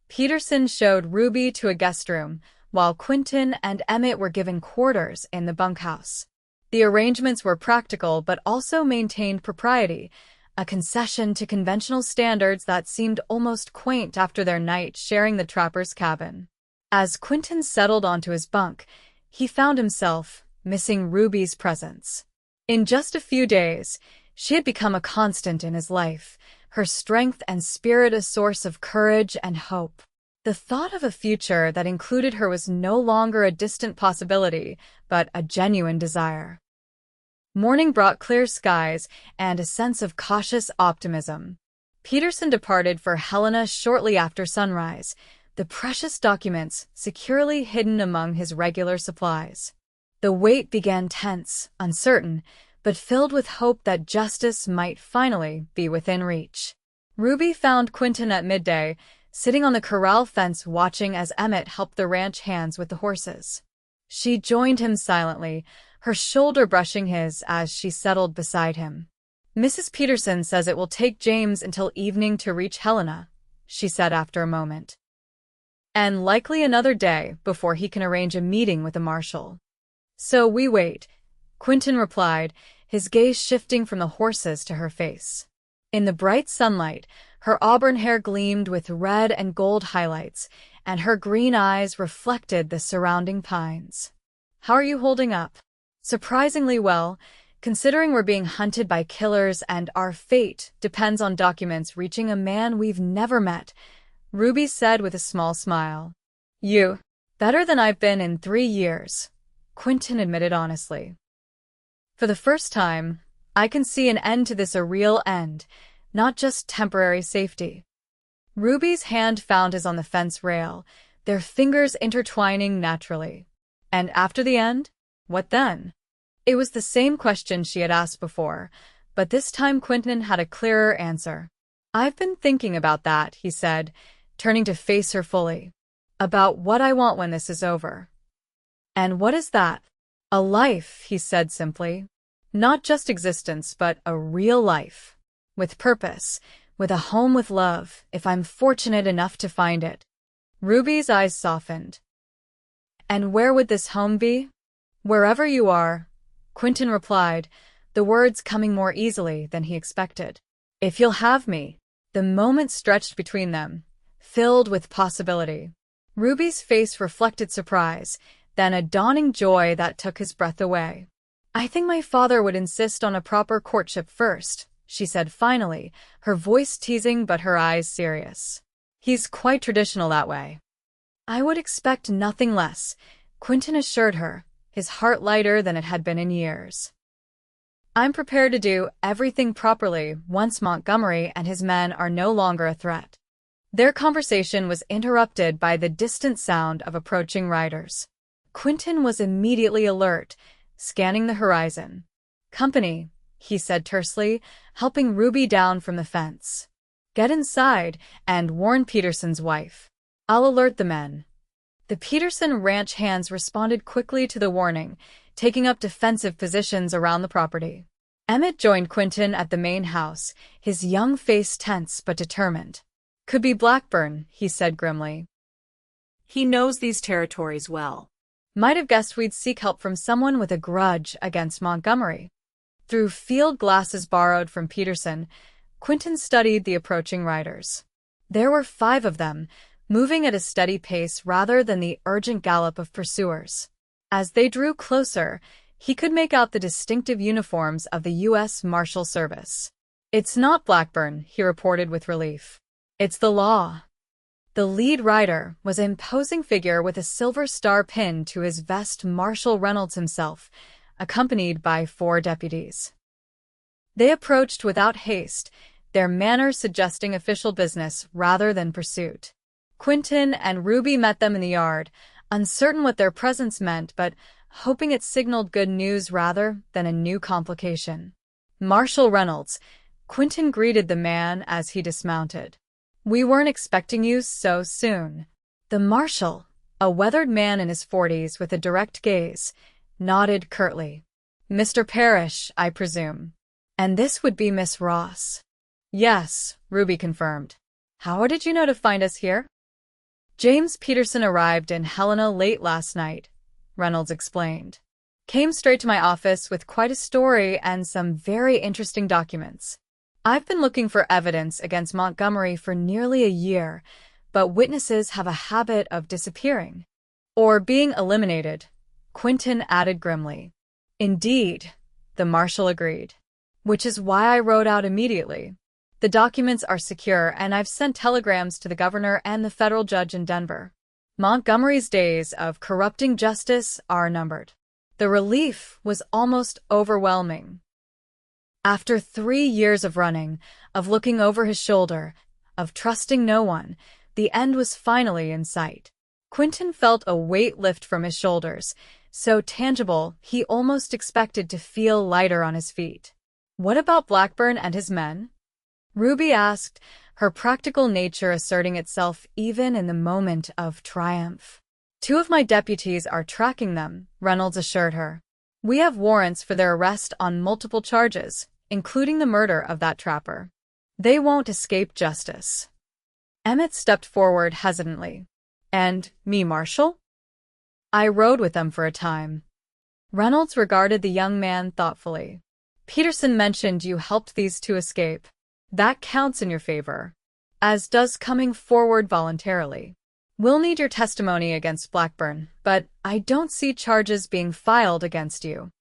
Peterson showed Ruby to a guest room, while Quentin and Emmett were given quarters in the bunkhouse. The arrangements were practical but also maintained propriety, a concession to conventional standards that seemed almost quaint after their night sharing the trapper's cabin. As Quentin settled onto his bunk, he found himself missing Ruby's presence. In just a few days, she had become a constant in his life, her strength and spirit a source of courage and hope. The thought of a future that included her was no longer a distant possibility, but a genuine desire. Morning brought clear skies and a sense of cautious optimism. Peterson departed for Helena shortly after sunrise, the precious documents securely hidden among his regular supplies. The wait began tense, uncertain, but filled with hope that justice might finally be within reach. Ruby found Quentin at midday, sitting on the corral fence watching as Emmett helped the ranch hands with the horses. She joined him silently, her shoulder brushing his as she settled beside him. Mrs. Peterson says it will take James until evening to reach Helena, she said after a moment. And likely another day before he can arrange a meeting with the marshal. So we wait, Quentin replied, his gaze shifting from the horses to her face. In the bright sunlight, her auburn hair gleamed with red and gold highlights, and her green eyes reflected the surrounding pines. How are you holding up? Surprisingly well, considering we're being hunted by killers and our fate depends on documents reaching a man we've never met, Ruby said with a small smile. You. Better than I've been in 3 years, Quentin admitted honestly. For the first time, I can see an end to this, a real end, not just temporary safety. Ruby's hand found his on the fence rail, their fingers intertwining naturally. And after the end? What then? It was the same question she had asked before, but this time Quentin had a clearer answer. I've been thinking about that, he said, turning to face her fully. About what I want when this is over. And what is that? A life, he said simply. Not just existence, but a real life. With purpose, with a home with love, if I'm fortunate enough to find it. Ruby's eyes softened. And where would this home be? Wherever you are, Quentin replied, the words coming more easily than he expected. If you'll have me. The moment stretched between them, filled with possibility. Ruby's face reflected surprise, then a dawning joy that took his breath away. I think my father would insist on a proper courtship first, she said finally, her voice teasing but her eyes serious. He's quite traditional that way. I would expect nothing less, Quentin assured her, his heart lighter than it had been in years. I'm prepared to do everything properly once Montgomery and his men are no longer a threat. Their conversation was interrupted by the distant sound of approaching riders. Quentin was immediately alert, scanning the horizon. Company, he said tersely, helping Ruby down from the fence. Get inside and warn Peterson's wife. I'll alert the men. The Peterson ranch hands responded quickly to the warning, taking up defensive positions around the property. Emmett joined Quentin at the main house, his young face tense but determined. Could be Blackburn, he said grimly. He knows these territories well. Might have guessed we'd seek help from someone with a grudge against Montgomery. Through field glasses borrowed from Peterson, Quentin studied the approaching riders. There were 5 of them, moving at a steady pace rather than the urgent gallop of pursuers. As they drew closer, He could make out the distinctive uniforms of the U.S. Marshal Service. "It's not Blackburn," he reported with relief. "It's the law." The lead rider was an imposing figure with a silver star pinned to his vest, Marshal Reynolds himself, accompanied by 4 deputies. They approached without haste, their manner suggesting official business rather than pursuit. Quentin and Ruby met them in the yard, uncertain what their presence meant but hoping it signaled good news rather than a new complication. "Marshal Reynolds," Quentin greeted the man as he dismounted. "We weren't expecting you so soon." The marshal, a weathered man in his 40s with a direct gaze, nodded curtly. "Mr. Parrish, I presume. And this would be Miss Ross." "Yes," Ruby confirmed. "How did you know to find us here?" "James Peterson arrived in Helena late last night," Reynolds explained. "Came straight to my office with quite a story and some very interesting documents. I've been looking for evidence against Montgomery for nearly a year, but witnesses have a habit of disappearing. Or being eliminated," Quentin added grimly. "Indeed," the marshal agreed. "Which is why I rode out immediately. The documents are secure, and I've sent telegrams to the governor and the federal judge in Denver. Montgomery's days of corrupting justice are numbered." The relief was almost overwhelming. After 3 years of running, of looking over his shoulder, of trusting no one, the end was finally in sight. Quentin felt a weight lift from his shoulders, so tangible he almost expected to feel lighter on his feet. "What about Blackburn and his men?" Ruby asked, her practical nature asserting itself even in the moment of triumph. "2 of my deputies are tracking them," Reynolds assured her. "We have warrants for their arrest on multiple charges, including the murder of that trapper. They won't escape justice." Emmett stepped forward hesitantly. "And me, Marshal?" "I rode with them for a time." Reynolds regarded the young man thoughtfully. "Peterson mentioned you helped these 2 escape. That counts in your favor, as does coming forward voluntarily. We'll need your testimony against Blackburn, but I don't see charges being filed against you."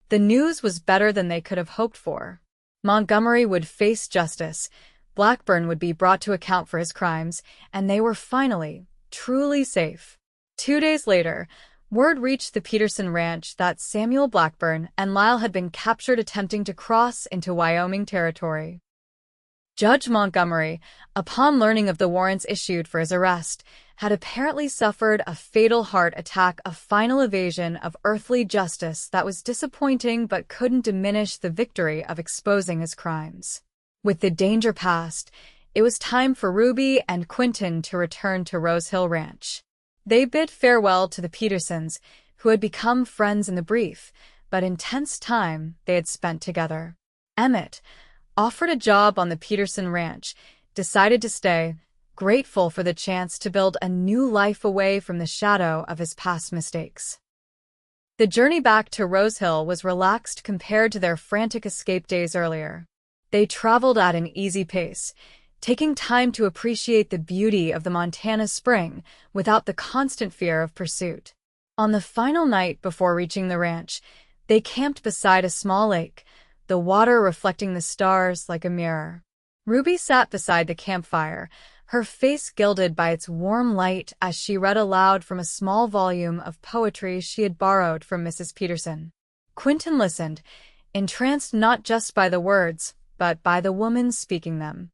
The news was better than they could have hoped for. Montgomery would face justice, Blackburn would be brought to account for his crimes, and they were finally, truly safe. 2 days later, word reached the Peterson ranch that Samuel Blackburn and Lyle had been captured attempting to cross into Wyoming territory. Judge Montgomery, upon learning of the warrants issued for his arrest, had apparently suffered a fatal heart attack, a final evasion of earthly justice that was disappointing but couldn't diminish the victory of exposing his crimes. With the danger past, it was time for Ruby and Quentin to return to Rose Hill Ranch. They bid farewell to the Petersons, who had become friends in the brief but intense time they had spent together. Emmett, offered a job on the Peterson ranch, decided to stay, grateful for the chance to build a new life away from the shadow of his past mistakes. The journey back to Rose Hill was relaxed compared to their frantic escape days earlier. They traveled at an easy pace, taking time to appreciate the beauty of the Montana spring without the constant fear of pursuit. On the final night before reaching the ranch, they camped beside a small lake, the water reflecting the stars like a mirror. Ruby sat beside the campfire, her face gilded by its warm light as she read aloud from a small volume of poetry she had borrowed from Mrs. Peterson. Quentin listened, entranced not just by the words, but by the woman speaking them.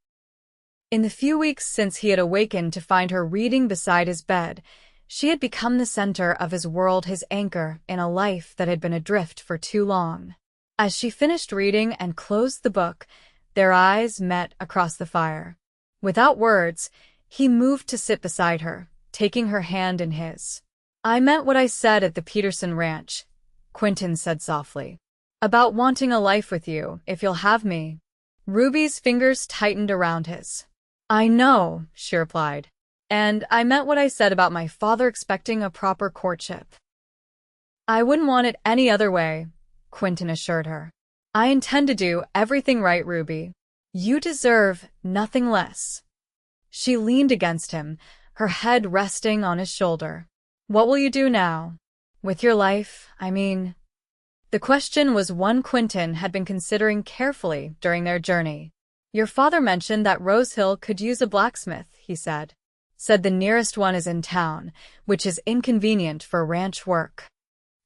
In the few weeks since he had awakened to find her reading beside his bed, she had become the center of his world, his anchor in a life that had been adrift for too long. As she finished reading and closed the book, their eyes met across the fire. Without words, he moved to sit beside her, taking her hand in his. "I meant what I said at the Peterson ranch," Quentin said softly. "About wanting a life with you, if you'll have me." Ruby's fingers tightened around his. "I know," she replied. "And I meant what I said about my father expecting a proper courtship." "I wouldn't want it any other way," Quentin assured her. "I intend to do everything right, Ruby. You deserve nothing less." She leaned against him, her head resting on his shoulder. "What will you do now? With your life, I mean?" The question was one Quentin had been considering carefully during their journey. "Your father mentioned that Rose Hill could use a blacksmith," he said. "Said the nearest one is in town, which is inconvenient for ranch work."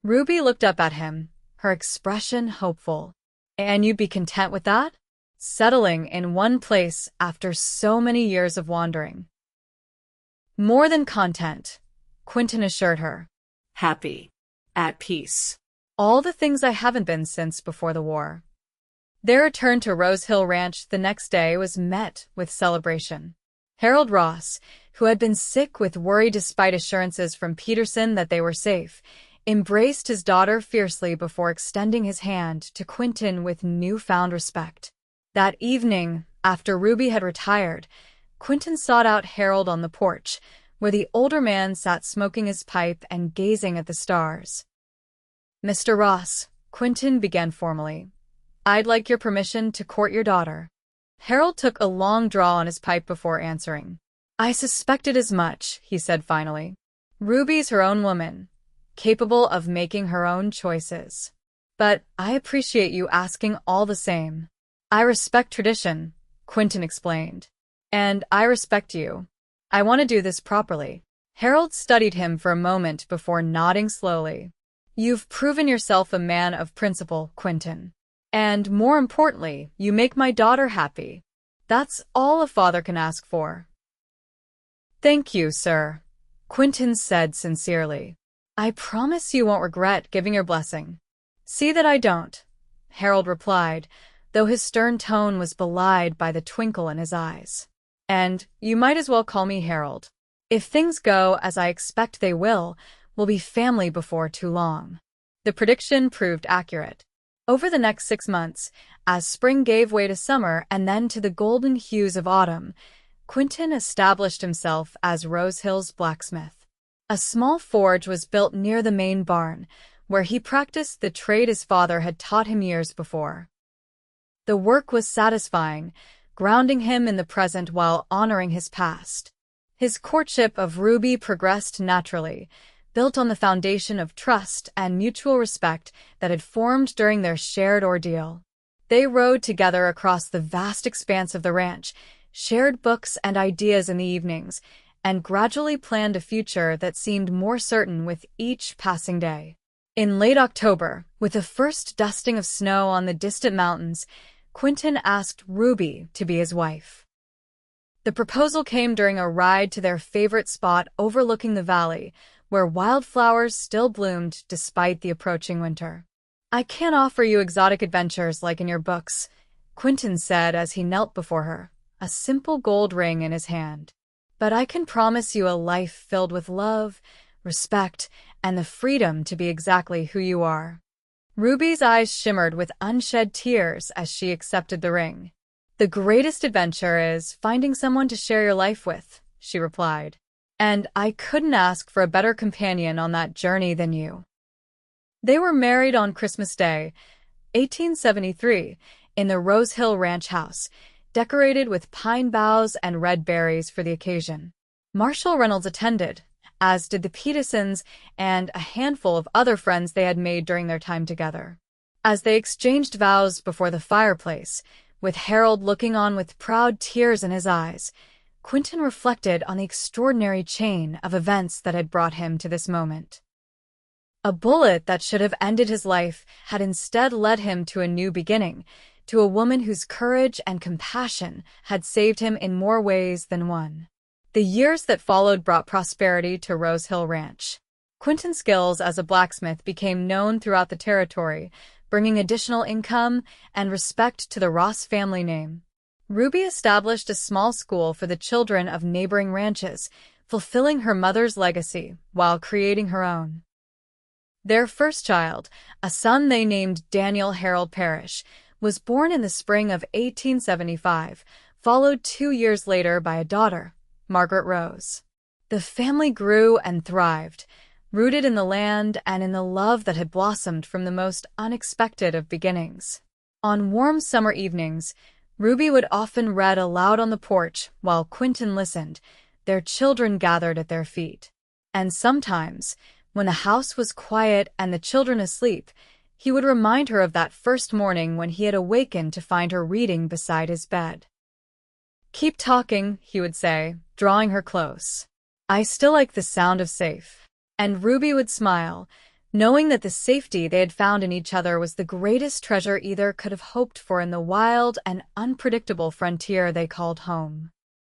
Ruby looked up at him, her expression hopeful. "And you'd be content with that? Settling in one place after so many years of wandering?" "More than content," Quentin assured her. Happy. At peace. "All the things I haven't been since before the war." Their return to Rose Hill Ranch the next day was met with celebration. Harold Ross, who had been sick with worry despite assurances from Peterson that they were safe, embraced his daughter fiercely before extending his hand to Quentin with newfound respect. That evening, after Ruby had retired, Quentin sought out Harold on the porch, where the older man sat smoking his pipe and gazing at the stars. "Mr. Ross," Quentin began formally, "I'd like your permission to court your daughter." Harold took a long draw on his pipe before answering. "I suspected as much," he said finally. "Ruby's her own woman, capable of making her own choices. But I appreciate you asking all the same." "I respect tradition," Quentin explained. "And I respect you. I want to do this properly." Harold studied him for a moment before nodding slowly. "You've proven yourself a man of principle, Quentin. And more importantly, you make my daughter happy. That's all a father can ask for." "Thank you, sir," Quentin said sincerely. "I promise you won't regret giving your blessing." "See that I don't," Harold replied, though his stern tone was belied by the twinkle in his eyes. "And you might as well call me Harold. If things go as I expect they will, we'll be family before too long." The prediction proved accurate. Over the next 6 months, as spring gave way to summer and then to the golden hues of autumn, Quentin established himself as Rose Hill's blacksmith. A small forge was built near the main barn, where he practiced the trade his father had taught him years before. The work was satisfying, grounding him in the present while honoring his past. His courtship of Ruby progressed naturally, built on the foundation of trust and mutual respect that had formed during their shared ordeal. They rode together across the vast expanse of the ranch, shared books and ideas in the evenings, and gradually planned a future that seemed more certain with each passing day. In late October, with the first dusting of snow on the distant mountains, Quentin asked Ruby to be his wife. The proposal came during a ride to their favorite spot overlooking the valley, where wildflowers still bloomed despite the approaching winter. "I can't offer you exotic adventures like in your books," Quentin said as he knelt before her, a simple gold ring in his hand. "But I can promise you a life filled with love, respect, and the freedom to be exactly who you are." Ruby's eyes shimmered with unshed tears as she accepted the ring. "The greatest adventure is finding someone to share your life with," she replied. "And I couldn't ask for a better companion on that journey than you." They were married on Christmas Day, 1873, in the Rose Hill Ranch house, decorated with pine boughs and red berries for the occasion. Marshall Reynolds attended, as did the Petersons and a handful of other friends they had made during their time together. As they exchanged vows before the fireplace, with Harold looking on with proud tears in his eyes, Quentin reflected on the extraordinary chain of events that had brought him to this moment. A bullet that should have ended his life had instead led him to a new beginning, to a woman whose courage and compassion had saved him in more ways than one. The years that followed brought prosperity to Rose Hill Ranch. Quentin's skills as a blacksmith became known throughout the territory, bringing additional income and respect to the Ross family name. Ruby established a small school for the children of neighboring ranches, fulfilling her mother's legacy while creating her own. Their first child, a son they named Daniel Harold Parrish, was born in the spring of 1875, followed 2 years later by a daughter, Margaret Rose. The family grew and thrived, rooted in the land and in the love that had blossomed from the most unexpected of beginnings. On warm summer evenings, Ruby would often read aloud on the porch while Quentin listened, their children gathered at their feet. And sometimes, when the house was quiet and the children asleep, He would remind her of that first morning when he had awakened to find her reading beside his bed. "Keep talking," he would say, drawing her close. "I still like the sound of safe." And Ruby would smile, knowing that the safety they had found in each other was the greatest treasure either could have hoped for in the wild and unpredictable frontier they called home.